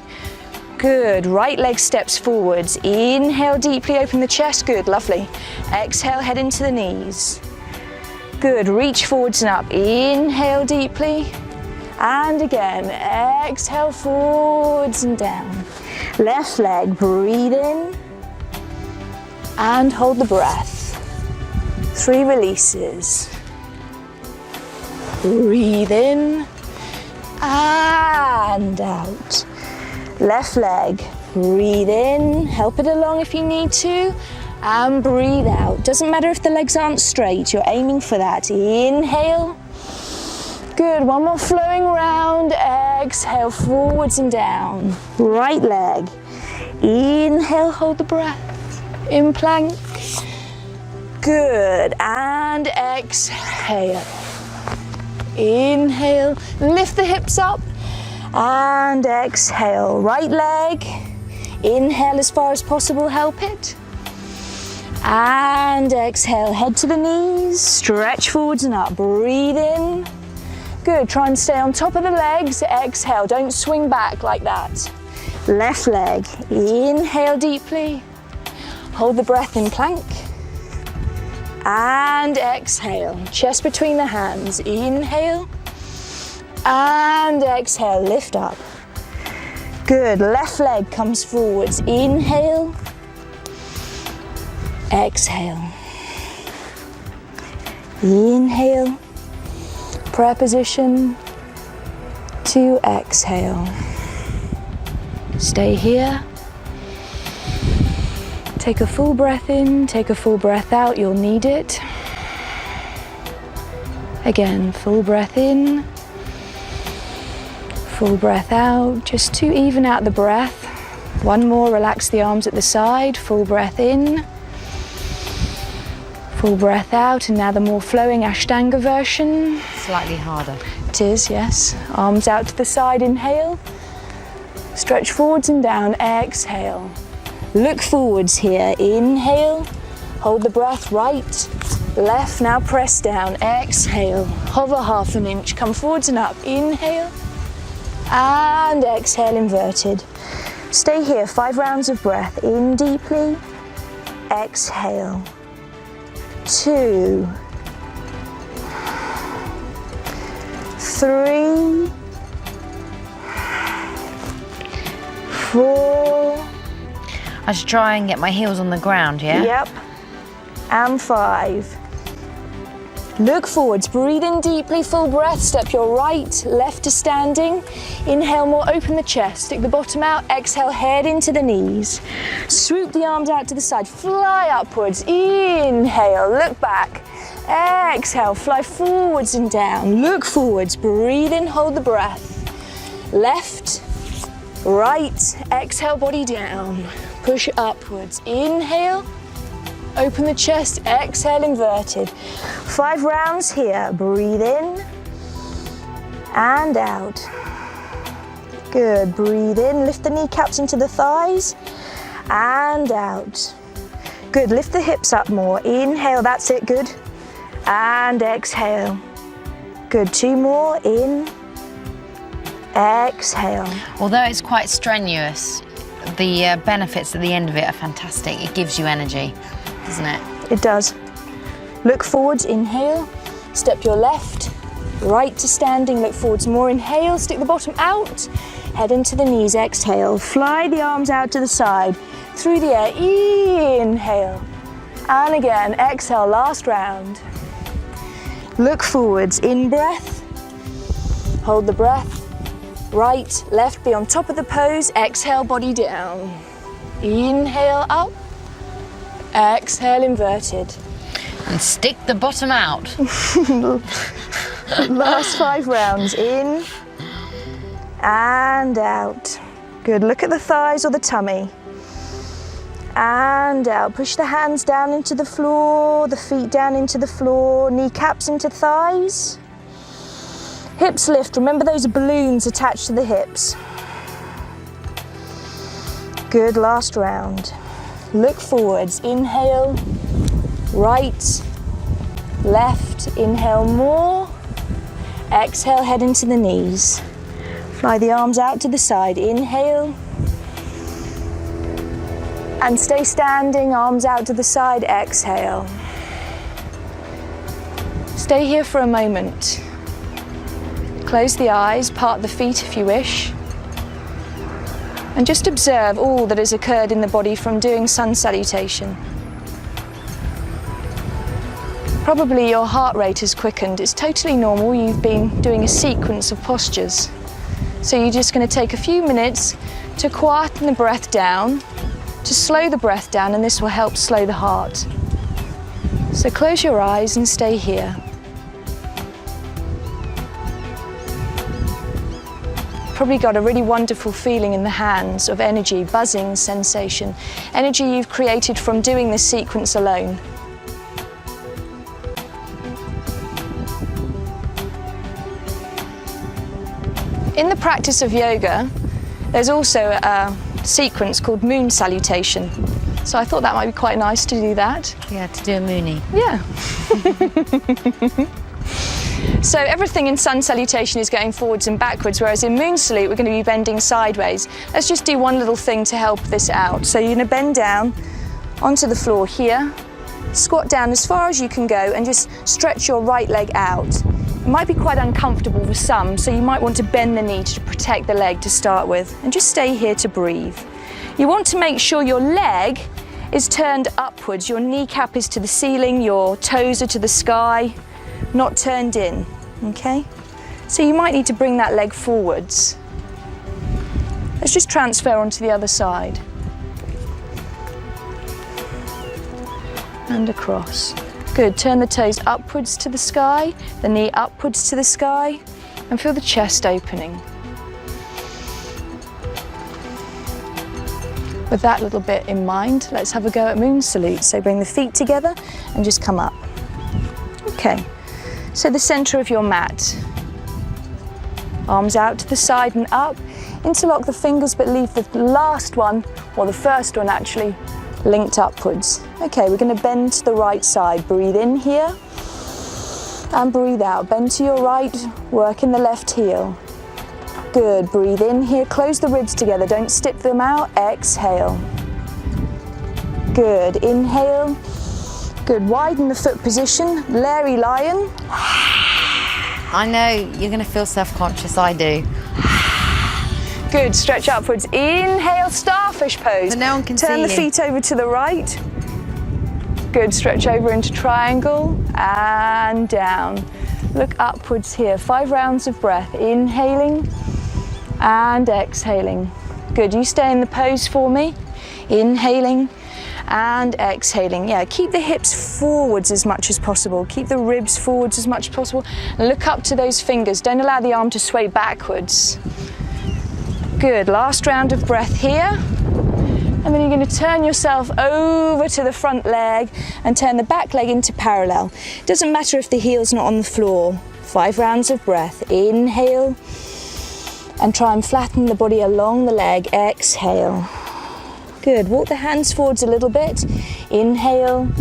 Good, right leg steps forwards. Inhale deeply, open the chest. Good, lovely. Exhale, head into the knees. Good, reach forwards and up. Inhale deeply. And again, exhale forwards and down. Left leg, breathe in. And hold the breath. 3 releases. Breathe in. And out. Left leg, breathe in. Help it along if you need to. And breathe out. Doesn't matter if the legs aren't straight, you're aiming for that. Inhale. Good, one more flowing round. Exhale, forwards and down. Right leg. Inhale, hold the breath. In plank. Good, and exhale. Inhale, lift the hips up. And exhale, right leg. Inhale as far as possible, help it. And exhale, head to the knees, stretch forwards and up, breathe in. Good, try and stay on top of the legs, exhale, don't swing back like that. Left leg, inhale deeply, hold the breath in plank. And exhale, chest between the hands, inhale. And exhale, lift up. Good, left leg comes forwards, inhale. Exhale. Inhale. Prayer position to exhale. Stay here. Take a full breath in, take a full breath out, you'll need it. Again, full breath in, full breath out, just to even out the breath. One more, relax the arms at the side, full breath in. Full breath out, and now the more flowing Ashtanga version. Slightly harder. It is, yes. Arms out to the side, inhale. Stretch forwards and down, exhale. Look forwards here, inhale. Hold the breath, right, left, now press down, exhale. Hover half an inch, come forwards and up, inhale. And exhale, inverted. Stay here, 5 rounds of breath, in deeply, exhale. 2, 3, 4. I should try and get my heels on the ground, yeah? Yep. And 5. Look forwards, breathe in deeply, full breath, step your right, left to standing. Inhale more, open the chest, stick the bottom out, exhale, head into the knees. Swoop the arms out to the side, fly upwards, inhale, look back. Exhale, fly forwards and down, look forwards, breathe in, hold the breath. Left, right, exhale, body down, push upwards, inhale. Open the chest, exhale, inverted. 5 rounds here. Breathe in and out. Good, breathe in, lift the kneecaps into the thighs and out. Good, lift the hips up more. Inhale, that's it, good. And exhale. Good, 2 more, in, exhale. Although it's quite strenuous, the benefits at the end of it are fantastic. It gives you energy, doesn't it? It does. Look forwards, inhale, step your left, right to standing, look forwards more, inhale, stick the bottom out, head into the knees, exhale, fly the arms out to the side, through the air, inhale, and again, exhale, last round. Look forwards, in breath, hold the breath, right, left, be on top of the pose, exhale, body down, inhale, up, exhale, inverted. And stick the bottom out. Last 5 rounds, in and out. Good, look at the thighs or the tummy. And out, push the hands down into the floor, the feet down into the floor, kneecaps into thighs. Hips lift, remember those are balloons attached to the hips. Good, last round. Look forwards, inhale, right, left, inhale more, exhale, head into the knees. Fly the arms out to the side, inhale, and stay standing, arms out to the side, exhale. Stay here for a moment. Close the eyes, part the feet if you wish. And just observe all that has occurred in the body from doing sun salutation. Probably your heart rate has quickened. It's totally normal. You've been doing a sequence of postures. So you're just going to take a few minutes to quieten the breath down, to slow the breath down, and this will help slow the heart. So close your eyes and stay here. Probably got a really wonderful feeling in the hands of energy, buzzing sensation, energy you've created from doing this sequence alone. In the practice of yoga, there's also a sequence called moon salutation. So I thought that might be quite nice to do that. Yeah, to do a moonie. Yeah. So everything in sun salutation is going forwards and backwards, whereas in moon salute we're going to be bending sideways. Let's just do one little thing to help this out. So you're going to bend down onto the floor here, squat down as far as you can go and just stretch your right leg out. It might be quite uncomfortable for some, so you might want to bend the knee to protect the leg to start with, and just stay here to breathe. You want to make sure your leg is turned upwards, your kneecap is to the ceiling, your toes are to the sky, not turned in, okay? So you might need to bring that leg forwards. Let's just transfer onto the other side. And across. Good, turn the toes upwards to the sky, the knee upwards to the sky, and feel the chest opening. With that little bit in mind, let's have a go at moon salute. So bring the feet together and just come up. Okay, so the center of your mat. Arms out to the side and up. Interlock the fingers, but leave the last one, or the first one actually, linked upwards. Okay, we're going to bend to the right side. Breathe in here and breathe out. Bend to your right, work in the left heel. Good, breathe in here, close the ribs together, don't stiff them out, exhale. Good, inhale. Good, widen the foot position, Larry Lion. I know you're going to feel self-conscious, I do. Good, stretch upwards. Inhale, starfish pose. But no one can Turn see the you. feet over to the right. Good, stretch over into triangle and down. Look upwards here, 5 rounds of breath, inhaling and exhaling. Good, you stay in the pose for me. Inhaling and exhaling. Yeah, keep the hips forwards as much as possible. Keep the ribs forwards as much as possible. And look up to those fingers. Don't allow the arm to sway backwards. Good, last round of breath here. And then you're going to turn yourself over to the front leg and turn the back leg into parallel. Doesn't matter if the heel's not on the floor. 5 rounds of breath. Inhale and try and flatten the body along the leg. Exhale. Good, walk the hands forwards a little bit. Inhale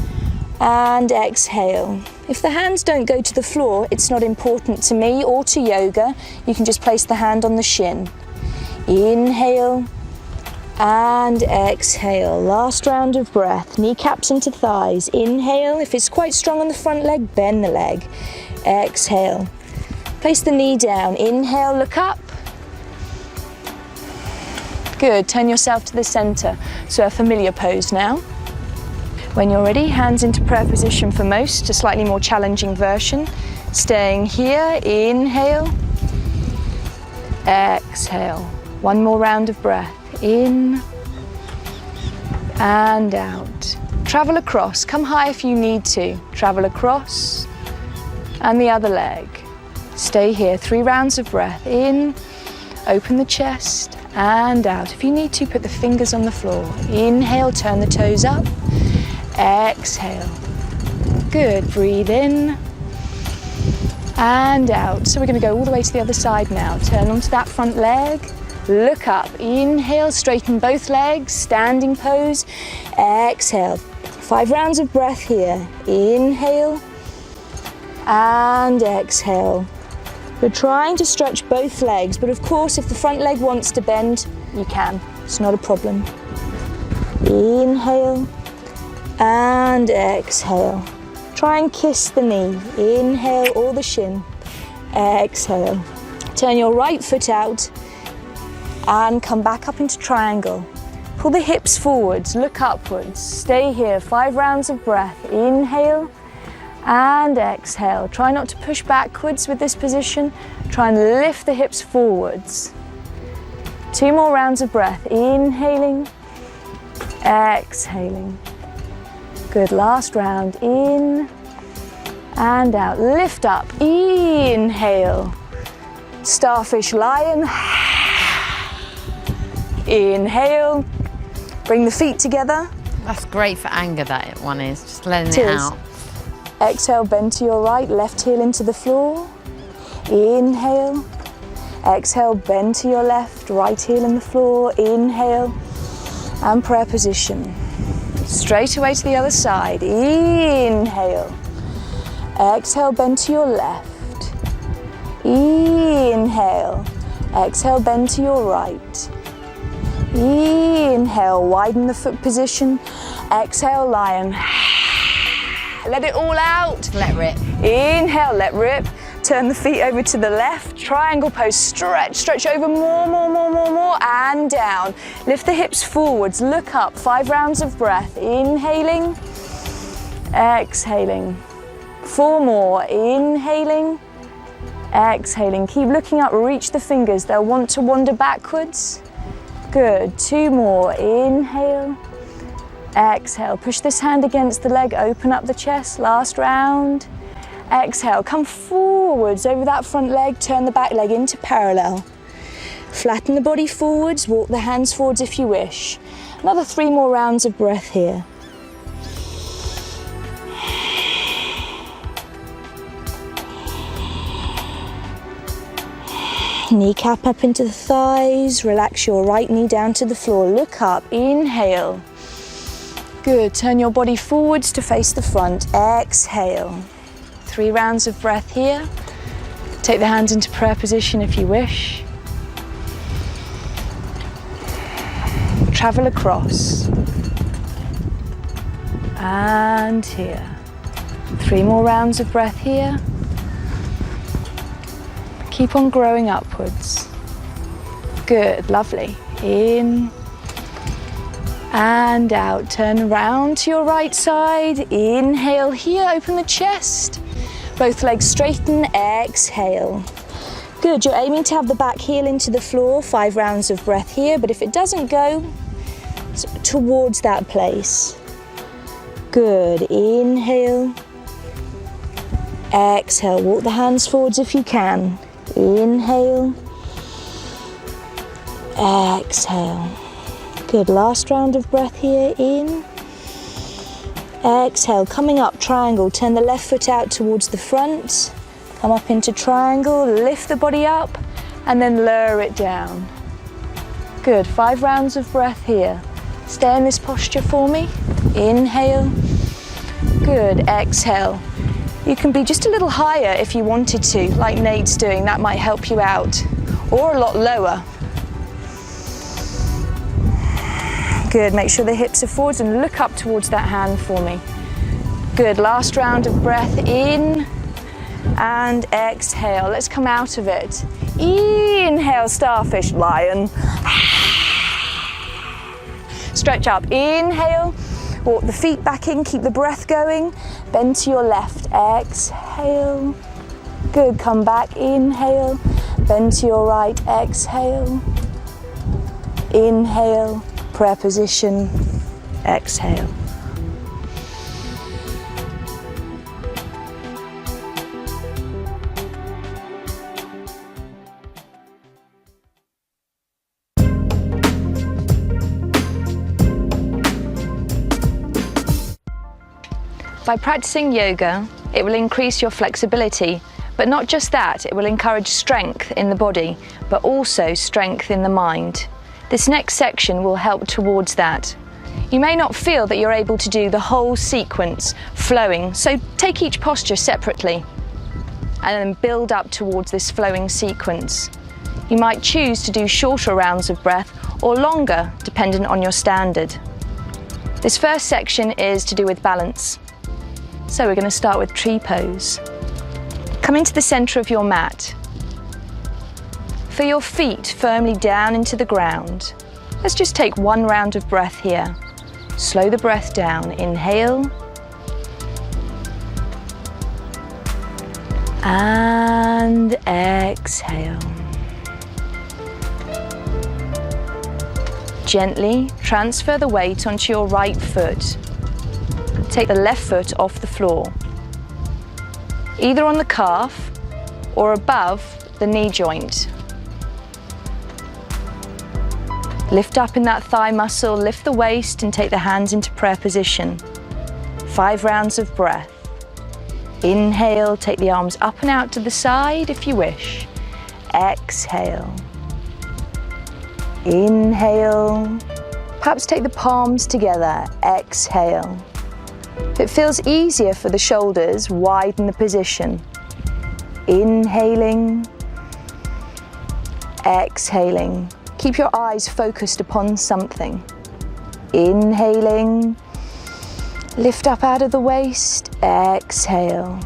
and exhale. If the hands don't go to the floor, it's not important to me or to yoga. You can just place the hand on the shin. Inhale and exhale. Last round of breath. Kneecaps into thighs. Inhale. If it's quite strong on the front leg, bend the leg. Exhale. Place the knee down. Inhale, look up. Good, turn yourself to the center. So a familiar pose now. When you're ready, hands into prayer position for most, a slightly more challenging version. Staying here, inhale, exhale. One more round of breath, in and out. Travel across, come high if you need to. Travel across and the other leg. Stay here, 3 rounds of breath, in, open the chest and out. If you need to, put the fingers on the floor. Inhale, turn the toes up, exhale. Good, breathe in and out. So we're going to go all the way to the other side now. Turn onto that front leg. Look up, inhale, straighten both legs, standing pose, exhale. 5 rounds of breath here, inhale and exhale. We're trying to stretch both legs, but of course if the front leg wants to bend, you can, it's not a problem. Inhale and exhale. Try and kiss the knee, inhale or the shin, exhale. Turn your right foot out and come back up into triangle. Pull the hips forwards, look upwards. Stay here, 5 rounds of breath. Inhale and exhale. Try not to push backwards with this position. Try and lift the hips forwards. 2 more rounds of breath. Inhaling, exhaling. Good, last round. In and out. Lift up, inhale. Starfish lion. Inhale, bring the feet together. That's great for anger, that one is, just letting it out. Exhale, bend to your right, left heel into the floor. Inhale. Exhale, bend to your left, right heel in the floor. Inhale, and prayer position. Straight away to the other side. Inhale. Exhale, bend to your left. Inhale. Exhale, bend to your right. Inhale, widen the foot position. Exhale, lion. Let it all out. Let rip. Inhale, let rip. Turn the feet over to the left. Triangle pose, stretch. Stretch over more, and down. Lift the hips forwards, look up. 5 rounds of breath. Inhaling, exhaling. 4 more, inhaling, exhaling. Keep looking up, reach the fingers. They'll want to wander backwards. Good, 2 more, inhale, exhale. Push this hand against the leg, open up the chest, last round. Exhale, come forwards over that front leg, turn the back leg into parallel. Flatten the body forwards, walk the hands forwards if you wish. Another 3 more rounds of breath here. Kneecap up into the thighs, relax your right knee down to the floor, look up, inhale. Good, turn your body forwards to face the front, exhale. 3 rounds of breath here. Take the hands into prayer position if you wish. Travel across. And here. 3 more rounds of breath here. Keep on growing upwards. Good, lovely. In And out, turn around to your right side. Inhale here, open the chest. Both legs straighten, exhale. Good, you're aiming to have the back heel into the floor, 5 rounds of breath here, but if it doesn't go, towards that place. Good, inhale. Exhale, walk the hands forwards if you can. Inhale. Exhale. Good, last round of breath here, in. Exhale, coming up, triangle, turn the left foot out towards the front. Come up into triangle, lift the body up, and then lower it down. Good, 5 rounds of breath here. Stay in this posture for me. Inhale. Good, exhale. You can be just a little higher if you wanted to, like Nate's doing, that might help you out. Or a lot lower. Good, make sure the hips are forwards and look up towards that hand for me. Good, last round of breath in and exhale. Let's come out of it. Inhale, starfish, lion. Stretch up, inhale. Walk the feet back in, keep the breath going. Bend to your left, exhale. Good, come back, inhale. Bend to your right, exhale. Inhale, prayer position, exhale. By practicing yoga, it will increase your flexibility, but not just that, it will encourage strength in the body, but also strength in the mind. This next section will help towards that. You may not feel that you're able to do the whole sequence flowing, so take each posture separately and then build up towards this flowing sequence. You might choose to do shorter rounds of breath or longer, dependent on your standard. This first section is to do with balance. So we're going to start with tree pose. Come into the center of your mat. Feel your feet firmly down into the ground. Let's just take 1 round of breath here. Slow the breath down. Inhale. And exhale. Gently transfer the weight onto your right foot. Take the left foot off the floor, either on the calf or above the knee joint. Lift up in that thigh muscle, lift the waist and take the hands into prayer position. 5 rounds of breath. Inhale, take the arms up and out to the side if you wish. Exhale. Inhale. Perhaps take the palms together. Exhale. If it feels easier for the shoulders, widen the position. Inhaling, exhaling. Keep your eyes focused upon something. Inhaling, lift up out of the waist, exhale.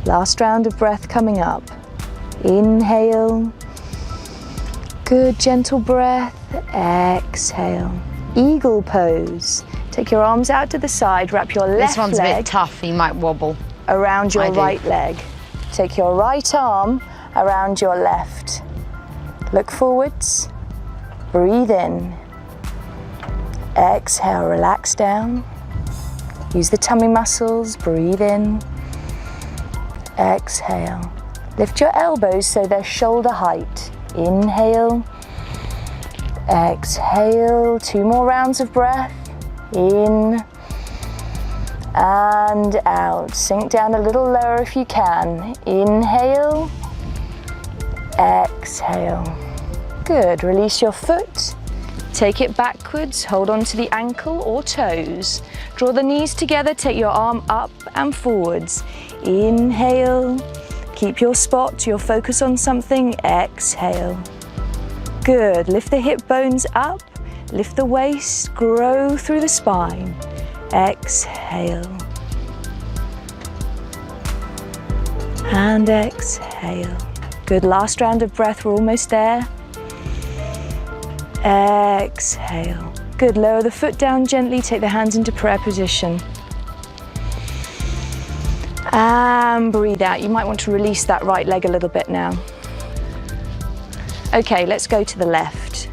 Last round of breath coming up. Inhale, good gentle breath, exhale. Eagle pose. Take your arms out to the side, wrap your left leg. This one's a bit tough, you might wobble. Around your right leg. Take your right arm around your left. Look forwards, breathe in. Exhale, relax down. Use the tummy muscles, breathe in. Exhale. Lift your elbows so they're shoulder height. Inhale. Exhale, 2 more rounds of breath. In and out. Sink down a little lower if you can. Inhale, exhale. Good, release your foot. Take it backwards, hold on to the ankle or toes. Draw the knees together, take your arm up and forwards. Inhale, keep your spot, your focus on something. Exhale. Good, lift the hip bones up. Lift the waist, grow through the spine. Exhale. And exhale. Good, last round of breath, we're almost there. Exhale. Good, lower the foot down gently, take the hands into prayer position. And breathe out. You might want to release that right leg a little bit now. Okay, let's go to the left.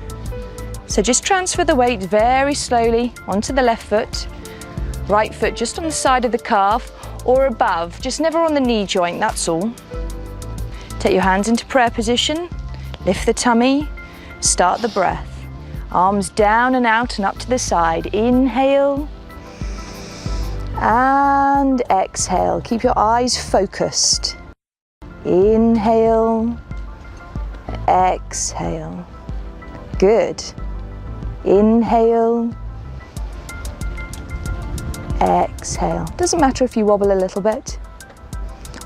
So just transfer the weight very slowly onto the left foot. Right foot just on the side of the calf or above, just never on the knee joint, that's all. Take your hands into prayer position, lift the tummy, start the breath. Arms down and out and up to the side. Inhale and exhale. Keep your eyes focused. Inhale, exhale. Good. Inhale, exhale. Doesn't matter if you wobble a little bit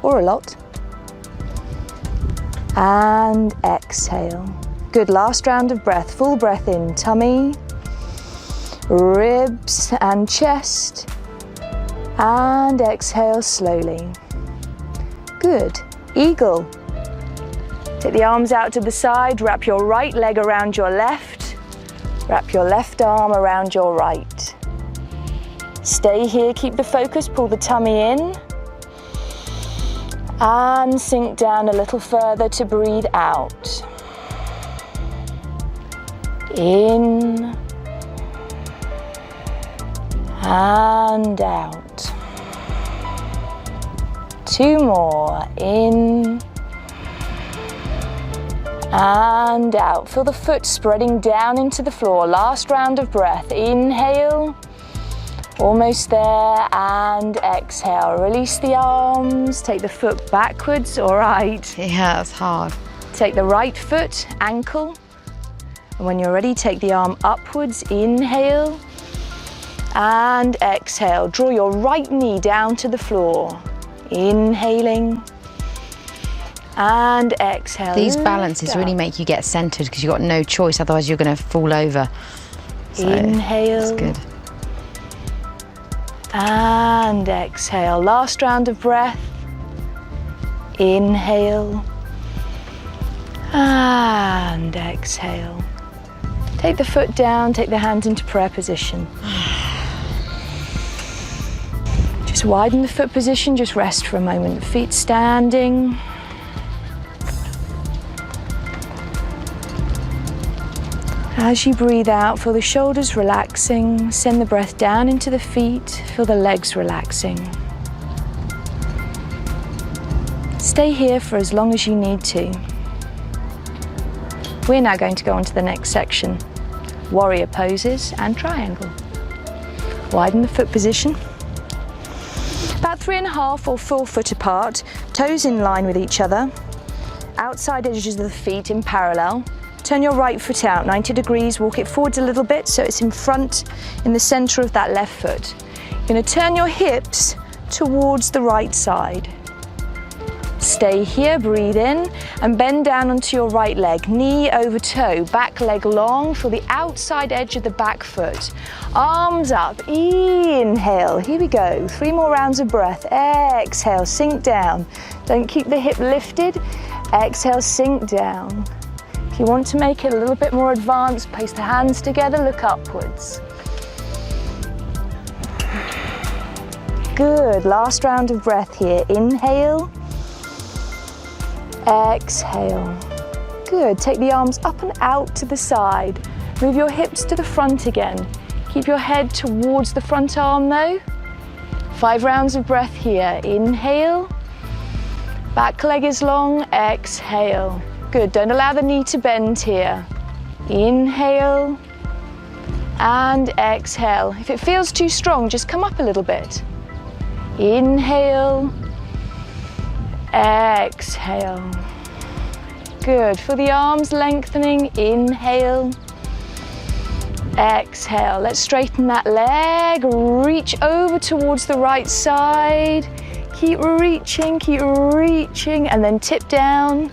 or a lot. And exhale. Good, last round of breath. Full breath in, tummy, ribs and chest. And exhale slowly. Good. Eagle. Take the arms out to the side, wrap your right leg around your left, wrap your left arm around your right. Stay here, keep the focus, pull the tummy in, and sink down a little further to breathe out. In, and out. 2 more, in, and out. Feel the foot spreading down into the floor. Last round of breath. Inhale, almost there, and exhale. Release the arms, take the foot backwards, all right. Yeah, that's hard. Take the right foot, ankle, and when you're ready, take the arm upwards. Inhale, and exhale. Draw your right knee down to the floor. Inhaling, and exhale. These balances really make you get centered because you've got no choice, otherwise you're going to fall over. So, inhale. that's good. And exhale. Last round of breath. Inhale. And exhale. Take the foot down, take the hands into prayer position. Just widen the foot position, just rest for a moment. Feet standing. As you breathe out, feel the shoulders relaxing, send the breath down into the feet, feel the legs relaxing. Stay here for as long as you need to. We're now going to go on to the next section, warrior poses and triangle. Widen the foot position. About 3.5 or 4 foot apart, toes in line with each other, outside edges of the feet in parallel. Turn your right foot out 90 degrees, walk it forwards a little bit so it's in front, in the center of that left foot. You're going to turn your hips towards the right side. Stay here, breathe in, and bend down onto your right leg, knee over toe, back leg long, feel the outside edge of the back foot. Arms up, inhale, here we go, 3 more rounds of breath, exhale, sink down. Don't keep the hip lifted, exhale, sink down. If you want to make it a little bit more advanced, place the hands together, look upwards. Good, last round of breath here. Inhale, exhale. Good, take the arms up and out to the side. Move your hips to the front again. Keep your head towards the front arm though. 5 rounds of breath here. Inhale, back leg is long, exhale. Good, don't allow the knee to bend here. Inhale and exhale. If it feels too strong, just come up a little bit. Inhale, exhale. Good, for the arms lengthening, inhale, exhale. Let's straighten that leg, reach over towards the right side. Keep reaching, and then tip down.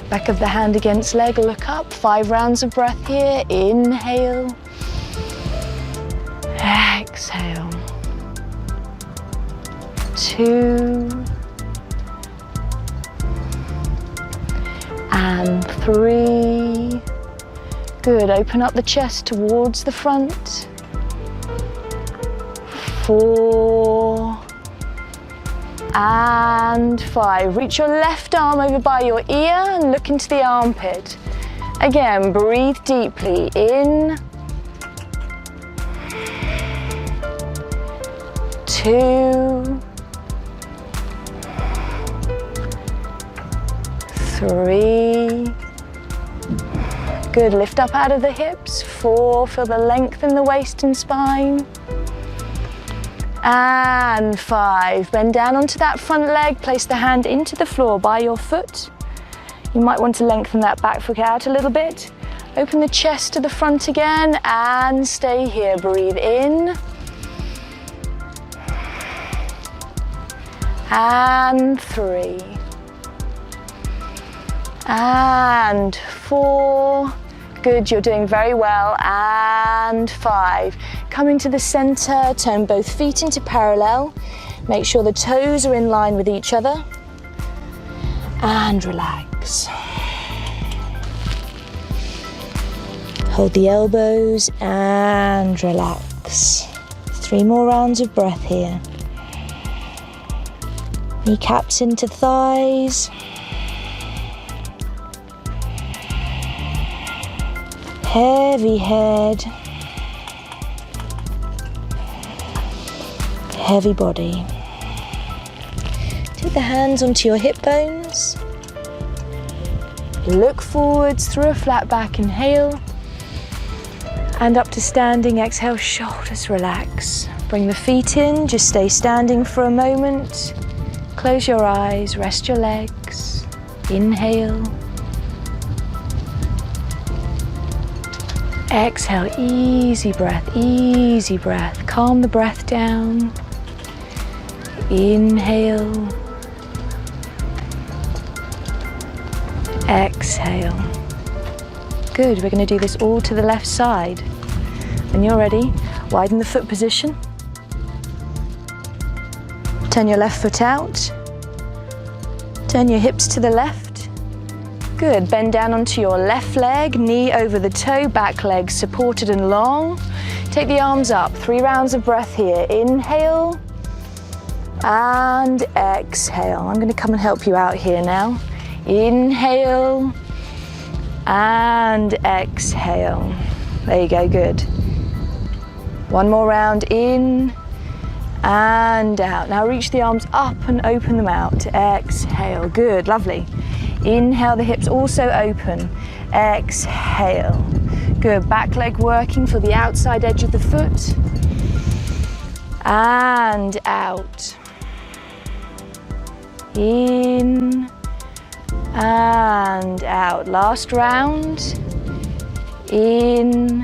Back of the hand against leg, look up. 5 rounds of breath here. Inhale, exhale. 2 and 3. Good, open up the chest towards the front. 4 and 5. Reach your left arm over by your ear and look into the armpit. Again, breathe deeply in. 2, 3. Good, lift up out of the hips. 4, feel the length in the waist and spine. And 5, bend down onto that front leg, place the hand into the floor by your foot. You might want to lengthen that back foot out a little bit. Open the chest to the front again and stay here. Breathe in. And 3. And 4. Good, you're doing very well. And 5. Coming to the center, turn both feet into parallel. Make sure the toes are in line with each other. And relax. Hold the elbows and relax. 3 more rounds of breath here. Kneecaps into thighs. Heavy head. Heavy body. Take the hands onto your hip bones. Look forwards through a flat back, inhale. And up to standing, exhale, shoulders relax. Bring the feet in, just stay standing for a moment. Close your eyes, rest your legs. Inhale. Exhale, easy breath, easy breath. Calm the breath down. Inhale. Exhale. Good, we're going to do this all to the left side. When you're ready, widen the foot position. Turn your left foot out. Turn your hips to the left. Good, bend down onto your left leg, knee over the toe, back leg supported and long. Take the arms up, 3 rounds of breath here. Inhale and exhale. I'm going to come and help you out here now. Inhale and exhale. There you go, good. 1 more round, in and out. Now reach the arms up and open them out. Exhale, good, lovely. Inhale, the hips also open. Exhale. Good, back leg working for the outside edge of the foot. And out. In and out. Last round. In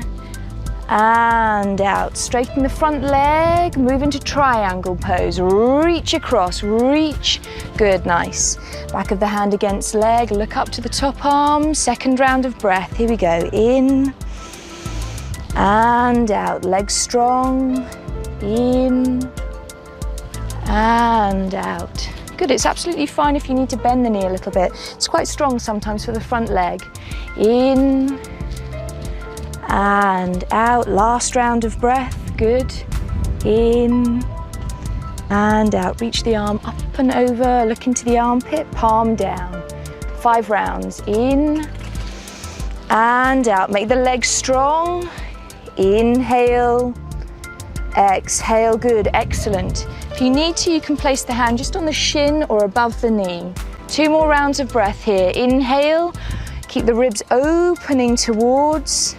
and out. Straighten the front leg, move into triangle pose. Reach across, reach. Good, nice. Back of the hand against leg, look up to the top arm. Second round of breath, here we go. In and out, legs strong. In and out. Good, it's absolutely fine if you need to bend the knee a little bit. It's quite strong sometimes for the front leg. In and out, last round of breath, good. In and out, reach the arm up and over, look into the armpit, palm down. 5 rounds, in and out. Make the legs strong. Inhale, exhale, good, excellent. If you need to, you can place the hand just on the shin or above the knee. 2 more rounds of breath here. Inhale, keep the ribs opening towards.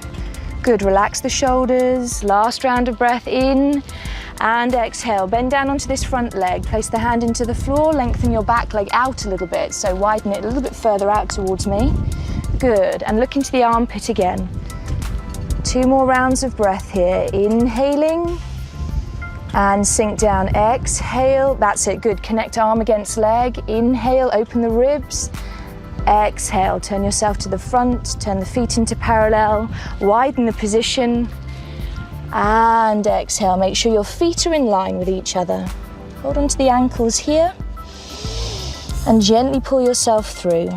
Good, relax the shoulders. Last round of breath, in and exhale. Bend down onto this front leg. Place the hand into the floor, lengthen your back leg out a little bit, so widen it a little bit further out towards me. Good, and look into the armpit again. 2 more rounds of breath here. Inhaling and sink down. Exhale, that's it, good. Connect arm against leg. Inhale, open the ribs. Exhale, turn yourself to the front, turn the feet into parallel, widen the position, and exhale. Make sure your feet are in line with each other. Hold on to the ankles here, and gently pull yourself through.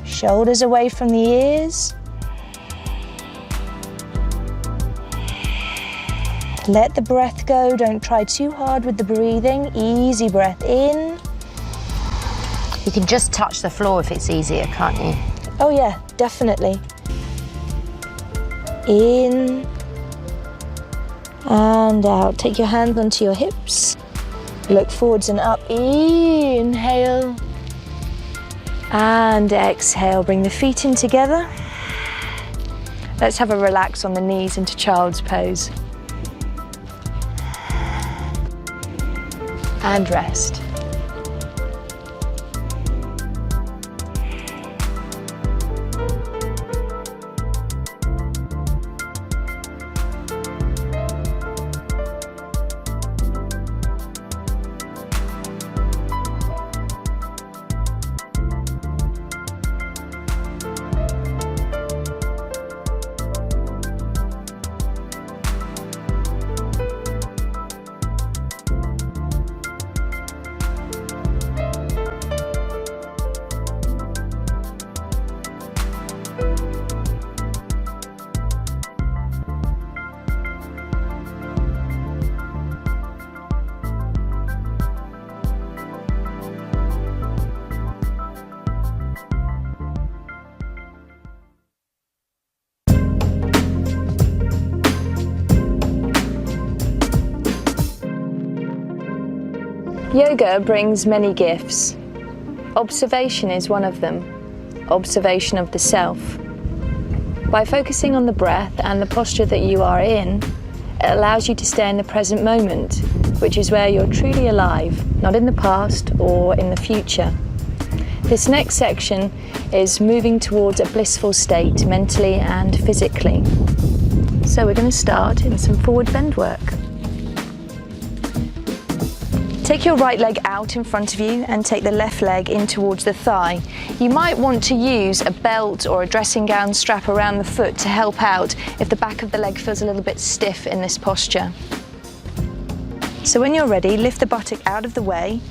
Shoulders away from the ears. Let the breath go. Don't try too hard with the breathing. Easy breath in. You can just touch the floor if it's easier, can't you? Oh yeah, definitely. In and out. Take your hands onto your hips. Look forwards and up. Inhale and exhale. Bring the feet in together. Let's have a relax on the knees into child's pose. And rest. Yoga brings many gifts. Observation is one of them. Observation of the self. By focusing on the breath and the posture that you are in, it allows you to stay in the present moment, which is where you're truly alive, not in the past or in the future. This next section is moving towards a blissful state mentally and physically. So we're going to start in some forward bend work. Take your right leg out in front of you and take the left leg in towards the thigh. You might want to use a belt or a dressing gown strap around the foot to help out if the back of the leg feels a little bit stiff in this posture. So when you're ready, lift the buttock out of the way,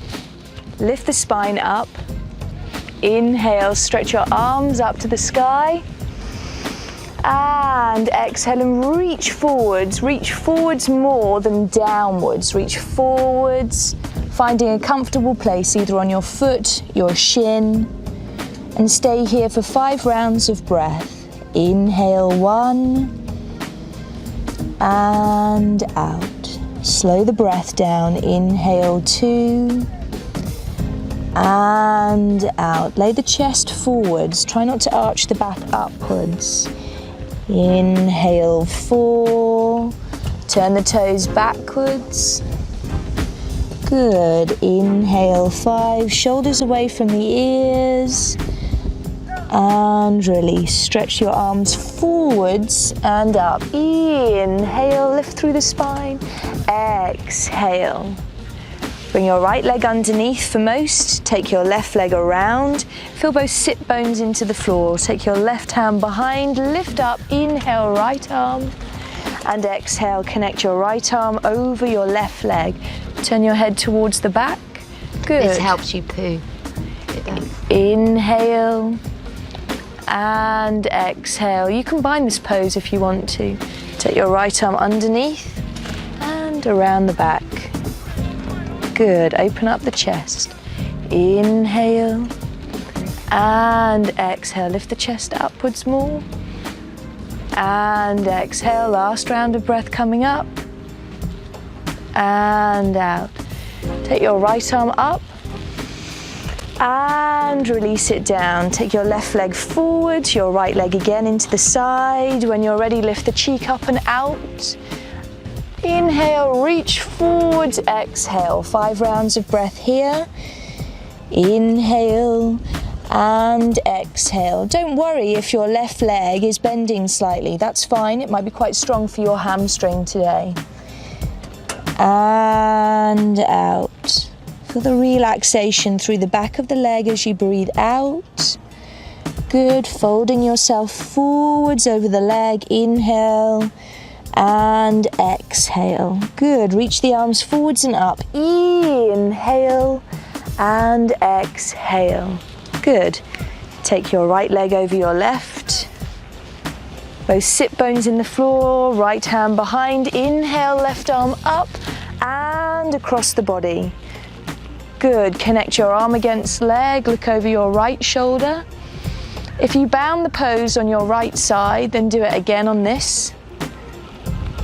lift the spine up, inhale, stretch your arms up to the sky, and exhale and reach forwards more than downwards. Reach forwards, finding a comfortable place either on your foot, your shin, and stay here for 5 rounds of breath. Inhale 1 and out. Slow the breath down. Inhale 2 and out. Lay the chest forwards. Try not to arch the back upwards. Inhale 4, turn the toes backwards. Good. Inhale 5, shoulders away from the ears. And release. Stretch your arms forwards and up. Inhale, lift through the spine. Exhale. Bring your right leg underneath for most. Take your left leg around. Feel both sit bones into the floor. Take your left hand behind, lift up, inhale, right arm. And exhale, connect your right arm over your left leg. Turn your head towards the back. Good. This helps you poo. It does. Inhale and exhale. You combine this pose if you want to. Take your right arm underneath and around the back. Good. Open up the chest. Inhale and exhale. Lift the chest upwards more. And exhale. Last round of breath coming up. And out. Take your right arm up and release it down. Take your left leg forward, your right leg again into the side. When you're ready, lift the cheek up and out. Inhale, reach forwards, exhale. 5 rounds of breath here. Inhale and exhale. Don't worry if your left leg is bending slightly. That's fine. It might be quite strong for your hamstring today. And out. Feel the relaxation through the back of the leg as you breathe out. Good. Folding yourself forwards over the leg. Inhale and exhale. Good. Reach the arms forwards and up. Inhale and exhale. Good. Take your right leg over your left. Both sit bones in the floor, right hand behind. Inhale, left arm up and across the body. Good, connect your arm against leg, look over your right shoulder. If you bound the pose on your right side, then do it again on this.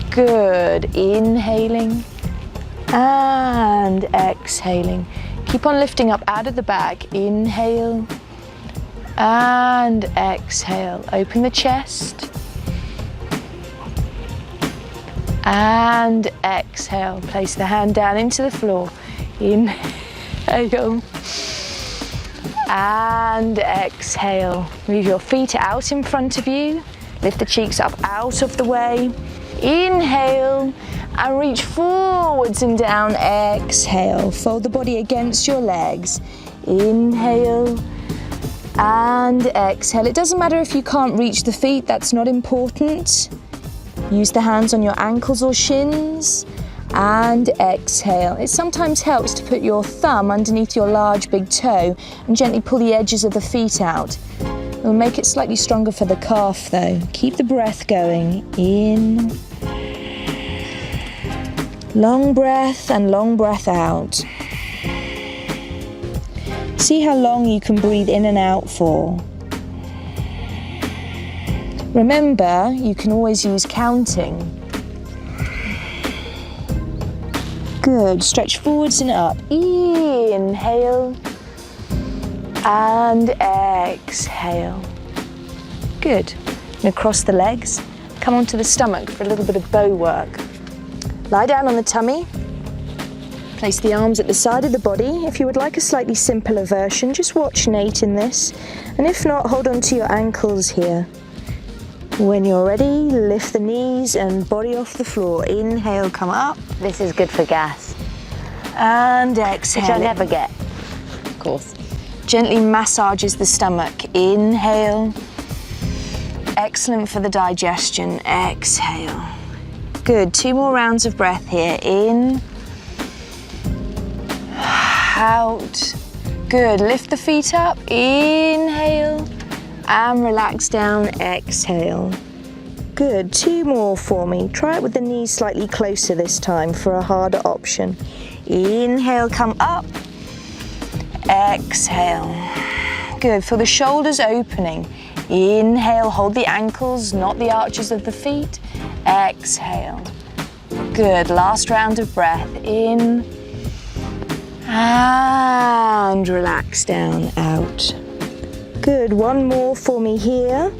Good, inhaling and exhaling. Keep on lifting up out of the back. Inhale and exhale. Open the chest. And exhale. Place the hand down into the floor. Inhale. And exhale. Move your feet out in front of you. Lift the cheeks up out of the way. Inhale and reach forwards and down. Exhale. Fold the body against your legs. Inhale and exhale. It doesn't matter if you can't reach the feet, that's not important. Use the hands on your ankles or shins and exhale. It sometimes helps to put your thumb underneath your large big toe and gently pull the edges of the feet out. It'll make it slightly stronger for the calf though. Keep the breath going. In. Long breath and long breath out. See how long you can breathe in and out for. Remember, you can always use counting. Good, stretch forwards and up. Inhale and exhale. Good. And across the legs, come onto the stomach for a little bit of bow work. Lie down on the tummy. Place the arms at the side of the body. If you would like a slightly simpler version, just watch Nate in this. And if not, hold on to your ankles here. When you're ready, lift the knees and body off the floor. Inhale, come up. This is good for gas. And exhale. Which I never get, of course. Gently massages the stomach. Inhale. Excellent for the digestion. Exhale. Good. 2 more rounds of breath here. In. Out. Good. Lift the feet up. Inhale. And relax down. Exhale. Good. 2 more for me. Try it with the knees slightly closer this time for a harder option. Inhale, come up. Exhale. Good. Feel the shoulders opening. Inhale, hold the ankles, not the arches of the feet. Exhale. Good. Last round of breath. In. And relax down. Out. Good. 1 more for me here.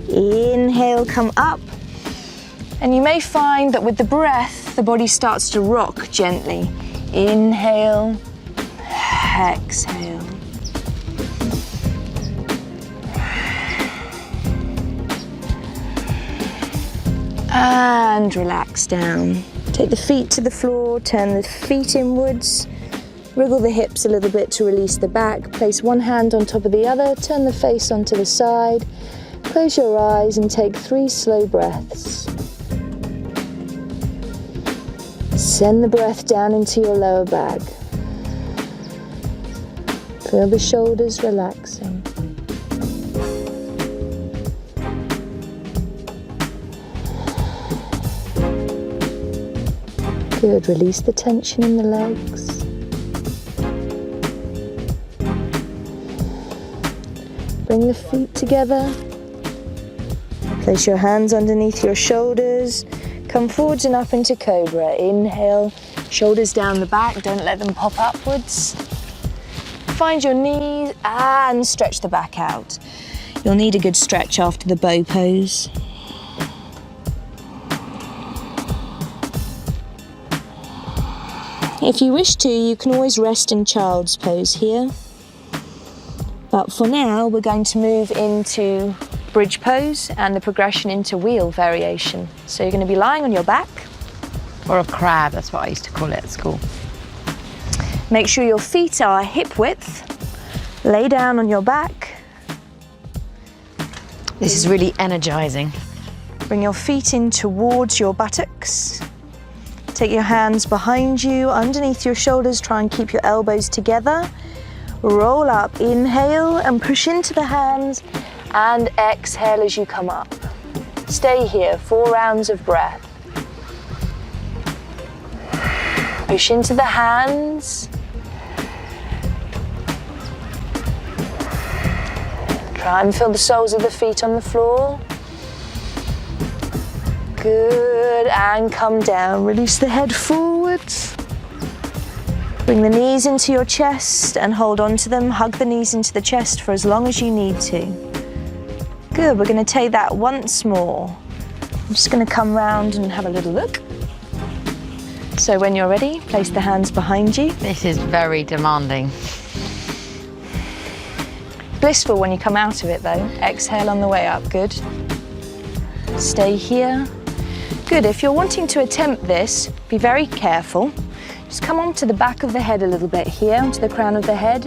Inhale, come up. And you may find that with the breath, the body starts to rock gently. Inhale, exhale. And relax down. Take the feet to the floor, turn the feet inwards. Wriggle the hips a little bit to release the back. Place one hand on top of the other, turn the face onto the side. Close your eyes and take 3 slow breaths. Send the breath down into your lower back. Feel the shoulders relaxing. Good, release the tension in the legs. Bring the feet together. Place your hands underneath your shoulders. Come forwards and up into Cobra. Inhale, shoulders down the back, don't let them pop upwards. Find your knees and stretch the back out. You'll need a good stretch after the bow pose. If you wish to, you can always rest in child's pose here. But for now, we're going to move into bridge pose and the progression into wheel variation. So you're going to be lying on your back. Or a crab, that's what I used to call it at school. Make sure your feet are hip width. Lay down on your back. This is really energizing. Bring your feet in towards your buttocks. Take your hands behind you, underneath your shoulders. Try and keep your elbows together. Roll up, inhale and push into the hands and exhale as you come up. Stay here, 4 rounds of breath. Push into the hands. Try and feel the soles of the feet on the floor. Good, and come down. Release the head forwards. Bring the knees into your chest and hold on to them. Hug the knees into the chest for as long as you need to. Good, we're going to take that once more. I'm just going to come round and have a little look. So when you're ready, place the hands behind you. This is very demanding. Blissful when you come out of it though. Exhale on the way up, good. Stay here. Good, if you're wanting to attempt this, be very careful. Just come onto the back of the head a little bit here, onto the crown of the head.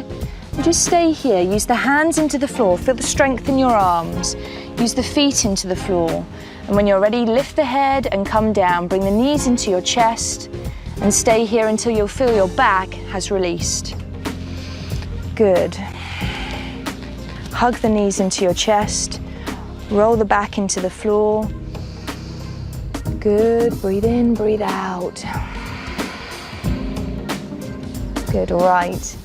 And just stay here. Use the hands into the floor. Feel the strength in your arms. Use the feet into the floor. And when you're ready, lift the head and come down. Bring the knees into your chest and stay here until you'll feel your back has released. Good. Hug the knees into your chest. Roll the back into the floor. Good. Breathe in, breathe out. Good, all right.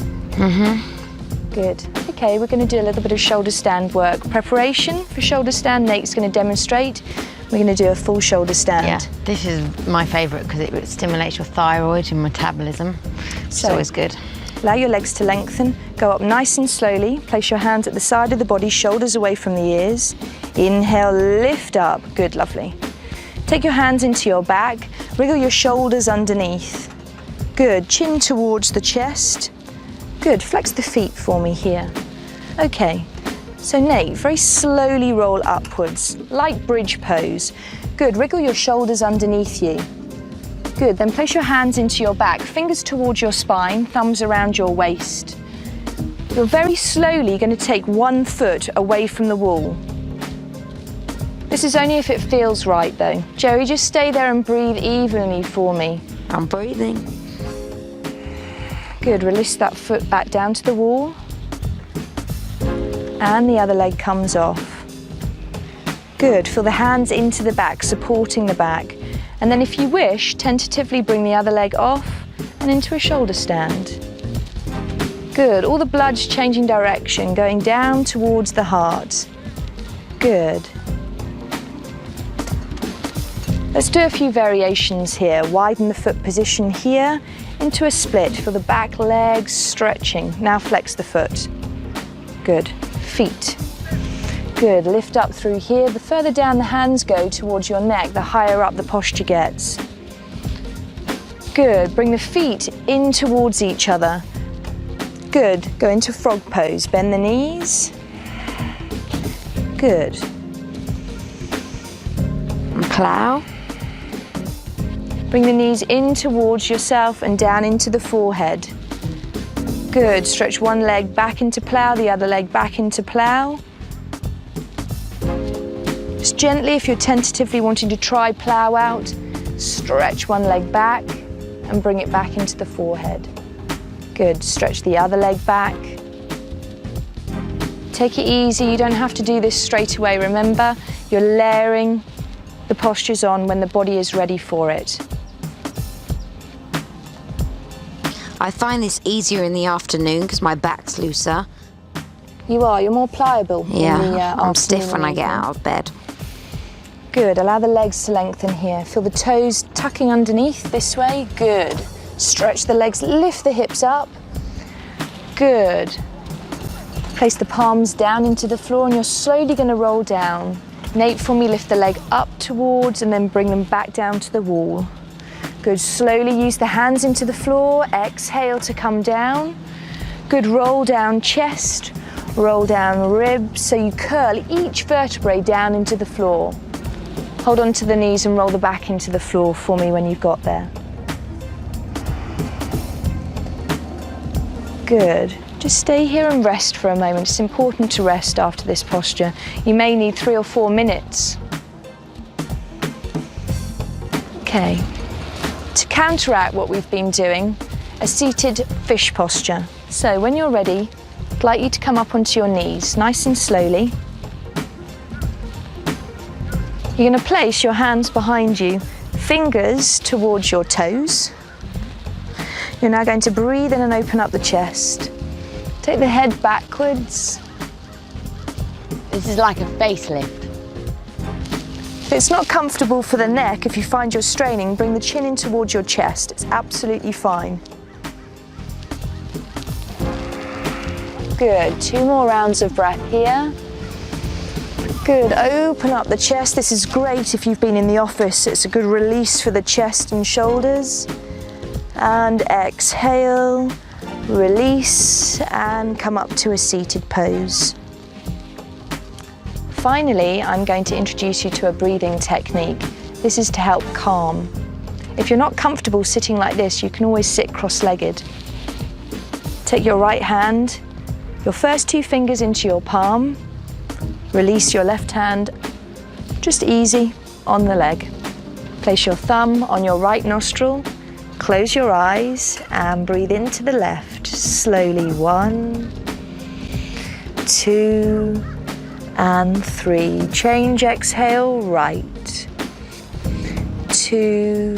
Good. Okay, we're going to do a little bit of shoulder stand work. Preparation for shoulder stand. Nate's going to demonstrate. We're going to do a full shoulder stand. Yeah, this is my favourite because it stimulates your thyroid and metabolism. It's always good. Allow your legs to lengthen. Go up nice and slowly. Place your hands at the side of the body, shoulders away from the ears. Inhale, lift up. Good, lovely. Take your hands into your back. Wriggle your shoulders underneath. Good, chin towards the chest. Good, flex the feet for me here. Okay, so Nate, very slowly roll upwards, like bridge pose. Good, wriggle your shoulders underneath you. Good, then place your hands into your back, fingers towards your spine, thumbs around your waist. You're very slowly going to take 1 foot away from the wall. This is only if it feels right though. Geri, just stay there and breathe evenly for me. I'm breathing. Good, release that foot back down to the wall. And the other leg comes off. Good, feel the hands into the back, supporting the back. And then if you wish, tentatively bring the other leg off and into a shoulder stand. Good, all the blood's changing direction, going down towards the heart. Good. Let's do a few variations here. Widen the foot position here into a split. Feel the back legs stretching. Now flex the foot. Good. Feet. Good. Lift up through here. The further down the hands go towards your neck, the higher up the posture gets. Good. Bring the feet in towards each other. Good. Go into frog pose. Bend the knees. Good. And plow. Bring the knees in towards yourself and down into the forehead. Good. Stretch one leg back into plow, the other leg back into plow. Just gently, if you're tentatively wanting to try plow out, stretch one leg back and bring it back into the forehead. Good. Stretch the other leg back. Take it easy. You don't have to do this straight away. Remember, you're layering the postures on when the body is ready for it. I find this easier in the afternoon because my back's looser. You're more pliable. Yeah, in the, I'm stiff afternoon when I and get evening. out of bed. Good, allow the legs to lengthen here. Feel the toes tucking underneath this way. Good. Stretch the legs, lift the hips up. Good. Place the palms down into the floor and you're slowly going to roll down. Nate, for me, lift the leg up towards and then bring them back down to the wall. Good, slowly use the hands into the floor. Exhale to come down. Good, roll down chest, roll down ribs. So you curl each vertebrae down into the floor. Hold on to the knees and roll the back into the floor for me when you've got there. Good. Just stay here and rest for a moment. It's important to rest after this posture. You may need 3 or 4 minutes. Okay. To counteract what we've been doing, a seated fish posture. So when you're ready, I'd like you to come up onto your knees, nice and slowly. You're going to place your hands behind you, fingers towards your toes. You're now going to breathe in and open up the chest. Take the head backwards. This is like a facelift. If it's not comfortable for the neck, if you find you're straining, bring the chin in towards your chest. It's absolutely fine. Good, 2 more rounds of breath here. Good, open up the chest. This is great if you've been in the office. It's a good release for the chest and shoulders. And exhale, release, and come up to a seated pose. Finally, I'm going to introduce you to a breathing technique. This is to help calm. If you're not comfortable sitting like this, you can always sit cross-legged. Take your right hand, your first 2 fingers into your palm. Release your left hand, just easy, on the leg. Place your thumb on your right nostril, close your eyes and breathe into the left. Slowly, 1, 2, and 3. Change, exhale, right. 2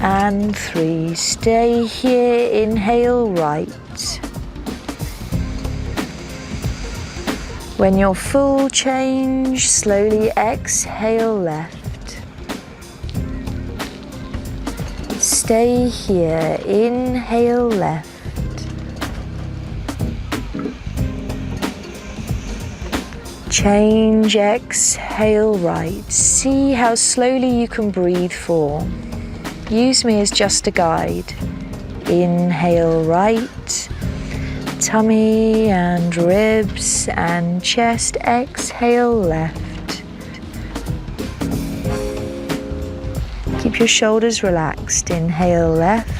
and 3. Stay here, inhale, right. When you're full, change, slowly exhale, left. Stay here, inhale, left. Change, exhale, right. See how slowly you can breathe 4. Use me as just a guide. Inhale, right. Tummy and ribs and chest. Exhale, left. Keep your shoulders relaxed. Inhale, left.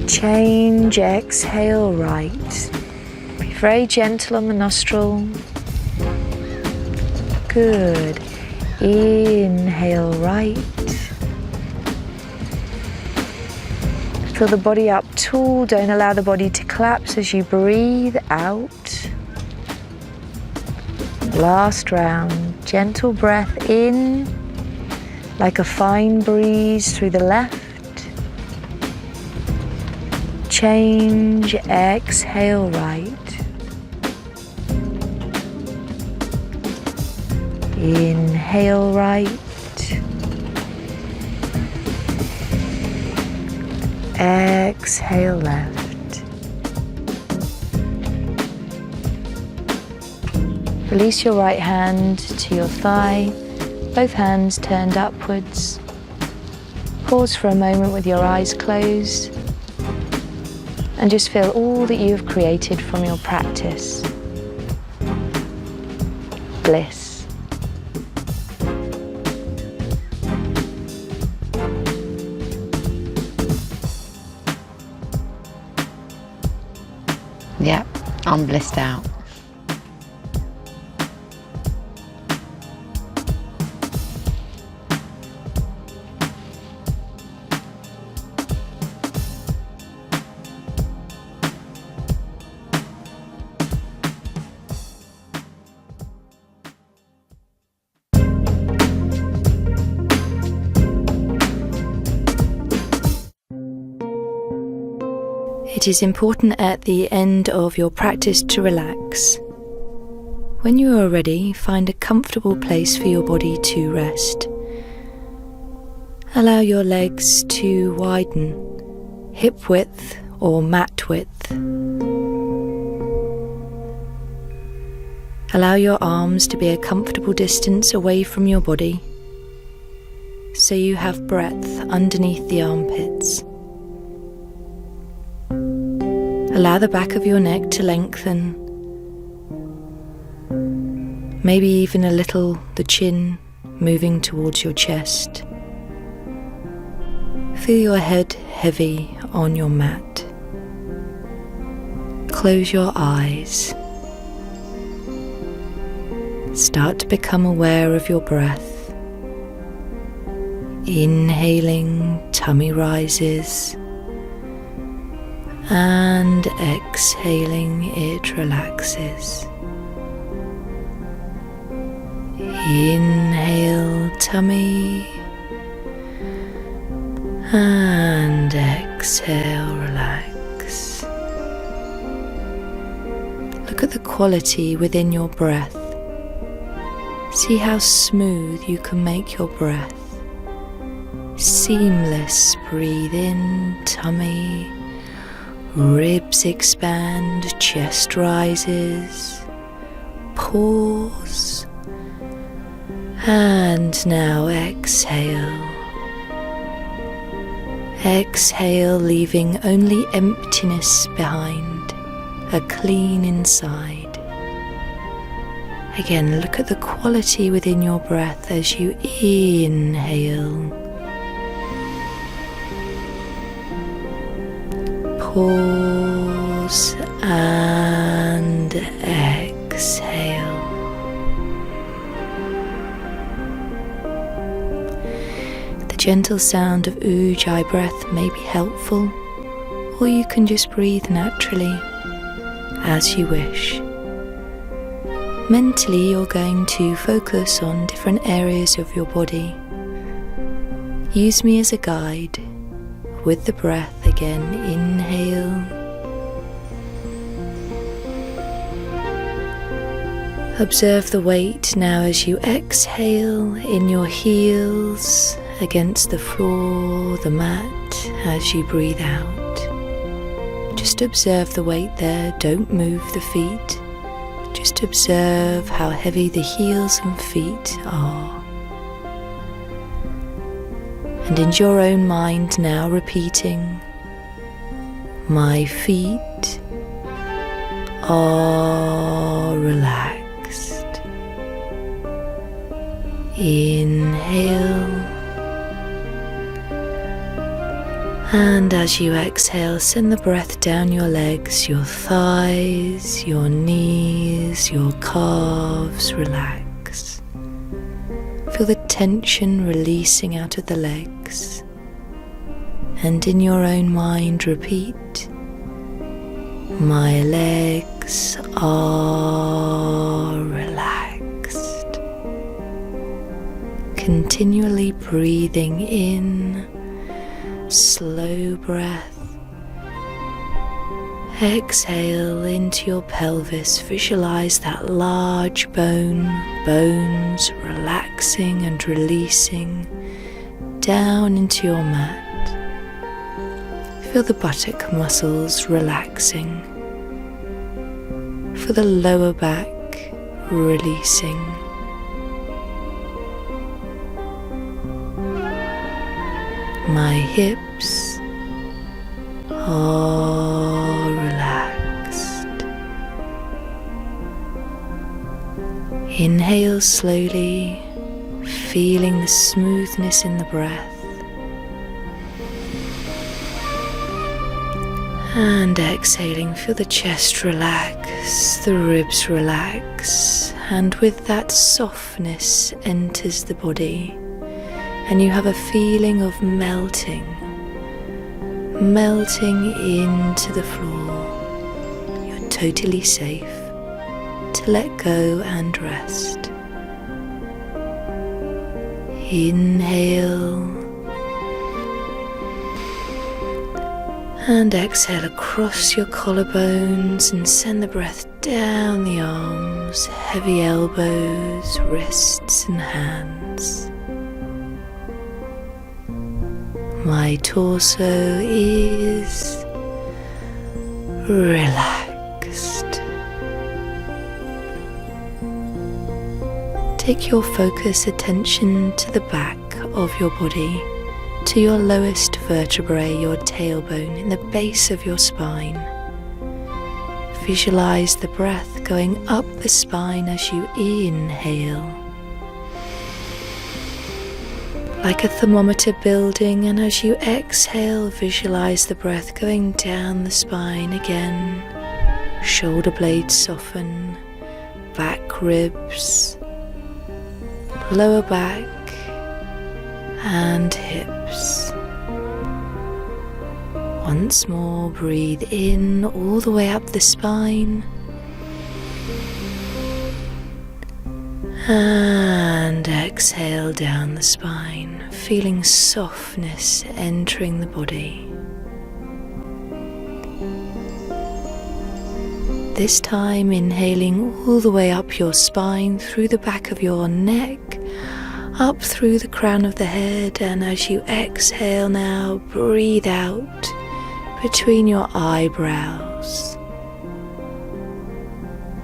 Change, exhale, right. Be very gentle on the nostril. Good. Inhale, right. Fill the body up tall. Don't allow the body to collapse as you breathe out. Last round. Gentle breath in, like a fine breeze through the left. Change, exhale, right. Inhale, right. Exhale, left. Release your right hand to your thigh, both hands turned upwards. Pause for a moment with your eyes closed. And just feel all that you have created from your practice. Bliss. Yep, I'm blissed out. It is important at the end of your practice to relax. When you are ready, find a comfortable place for your body to rest. Allow your legs to widen, hip width or mat width. Allow your arms to be a comfortable distance away from your body, so you have breadth underneath the armpits. Allow the back of your neck to lengthen, maybe even a little the chin moving towards your chest. Feel your head heavy on your mat. Close your eyes. Start to become aware of your breath. Inhaling, tummy rises. and exhaling it relaxes. Inhale, tummy, and exhale, relax. Look at the quality within your breath. See how smooth you can make your breath. Seamless. Breathe in, tummy, ribs expand, chest rises. Pause. And now exhale. Exhale, leaving only emptiness behind, a clean inside. Again, look at the quality within your breath as you inhale. Pause and exhale. The gentle sound of Ujjayi breath may be helpful, or you can just breathe naturally as you wish. Mentally, you're going to focus on different areas of your body. Use me as a guide. With the breath again, inhale. Observe the weight now as you exhale in your heels against the floor, the mat, as you breathe out. Just observe the weight there, don't move the feet. Just observe how heavy the heels and feet are. And in your own mind now repeating, my feet are relaxed. Inhale. And as you exhale, send the breath down your legs, your thighs, your knees, your calves, relax. Feel the tension releasing out of the legs. And in your own mind, repeat, my legs are relaxed. Continually breathing in. Slow breath. Exhale into your pelvis. Visualize that large bones relaxing and releasing down into your mat. Feel the buttock muscles relaxing. Feel the lower back releasing. My hips are relaxed. Inhale slowly, feeling the smoothness in the breath. And exhaling, feel the chest relax, the ribs relax, and with that softness enters the body. And you have a feeling of melting into the floor. You're totally safe to let go and rest. Inhale and exhale across your collarbones and send the breath down the arms, heavy elbows, wrists and hands. My torso is relaxed. Take your focus attention to the back of your body, to your lowest vertebrae, your tailbone, in the base of your spine. Visualize the breath going up the spine as you inhale. Like a thermometer building, and as you exhale, visualize the breath going down the spine again. Shoulder blades soften, back ribs, lower back and hips. Once more, breathe in all the way up the spine. And exhale down the spine, feeling softness entering the body. This time, inhaling all the way up your spine, through the back of your neck, up through the crown of the head, and as you exhale now, breathe out between your eyebrows.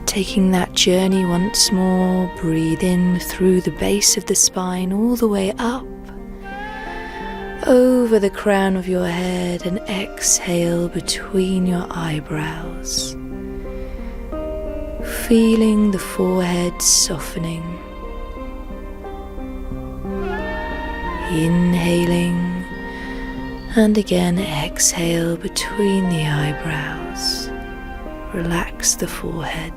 Taking that journey once more, breathe in through the base of the spine, all the way up, over the crown of your head, and exhale between your eyebrows. Feeling the forehead softening. Inhaling, and again exhale between the eyebrows. Relax the forehead.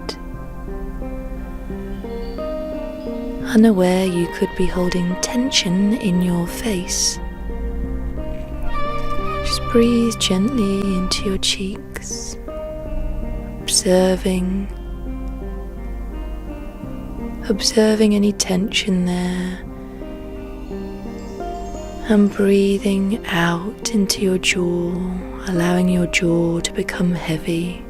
Unaware you could be holding tension in your face. Just breathe gently into your cheeks, observing any tension there, and breathing out into your jaw, allowing your jaw to become heavy.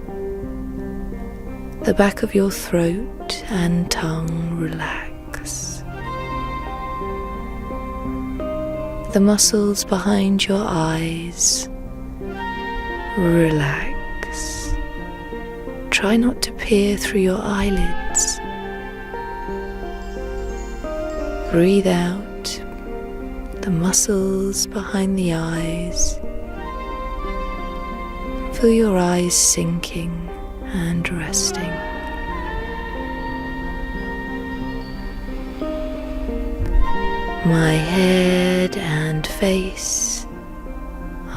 The back of your throat and tongue relax. The muscles behind your eyes relax. Try not to peer through your eyelids. Breathe out the muscles behind the eyes. Feel your eyes sinking and resting. My head and face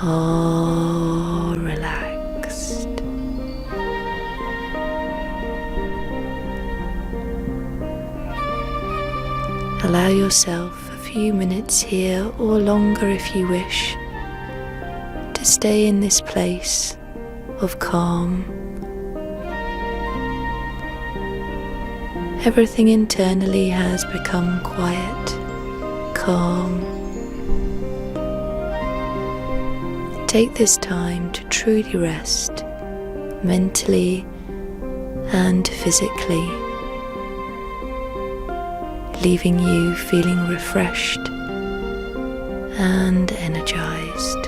are relaxed. Allow yourself a few minutes here, or longer if you wish, to stay in this place of calm. Everything internally has become quiet, calm. Take this time to truly rest, mentally and physically, leaving you feeling refreshed and energized.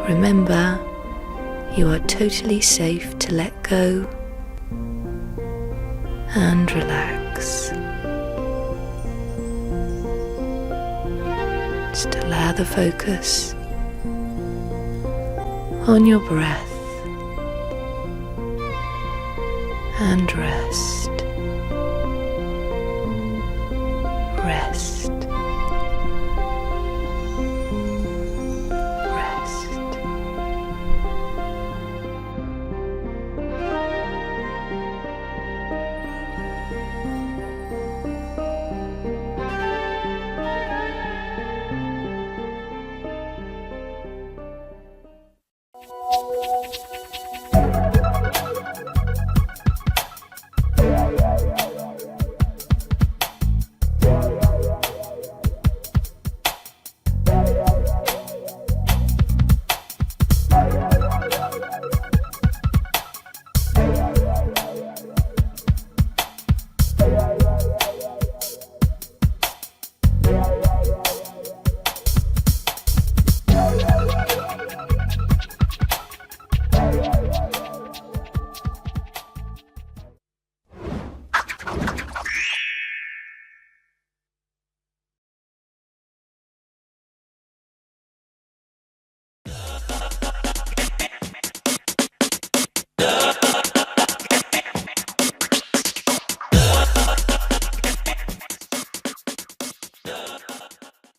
Remember, you are totally safe to let go and relax. Just allow the focus on your breath and rest. Rest.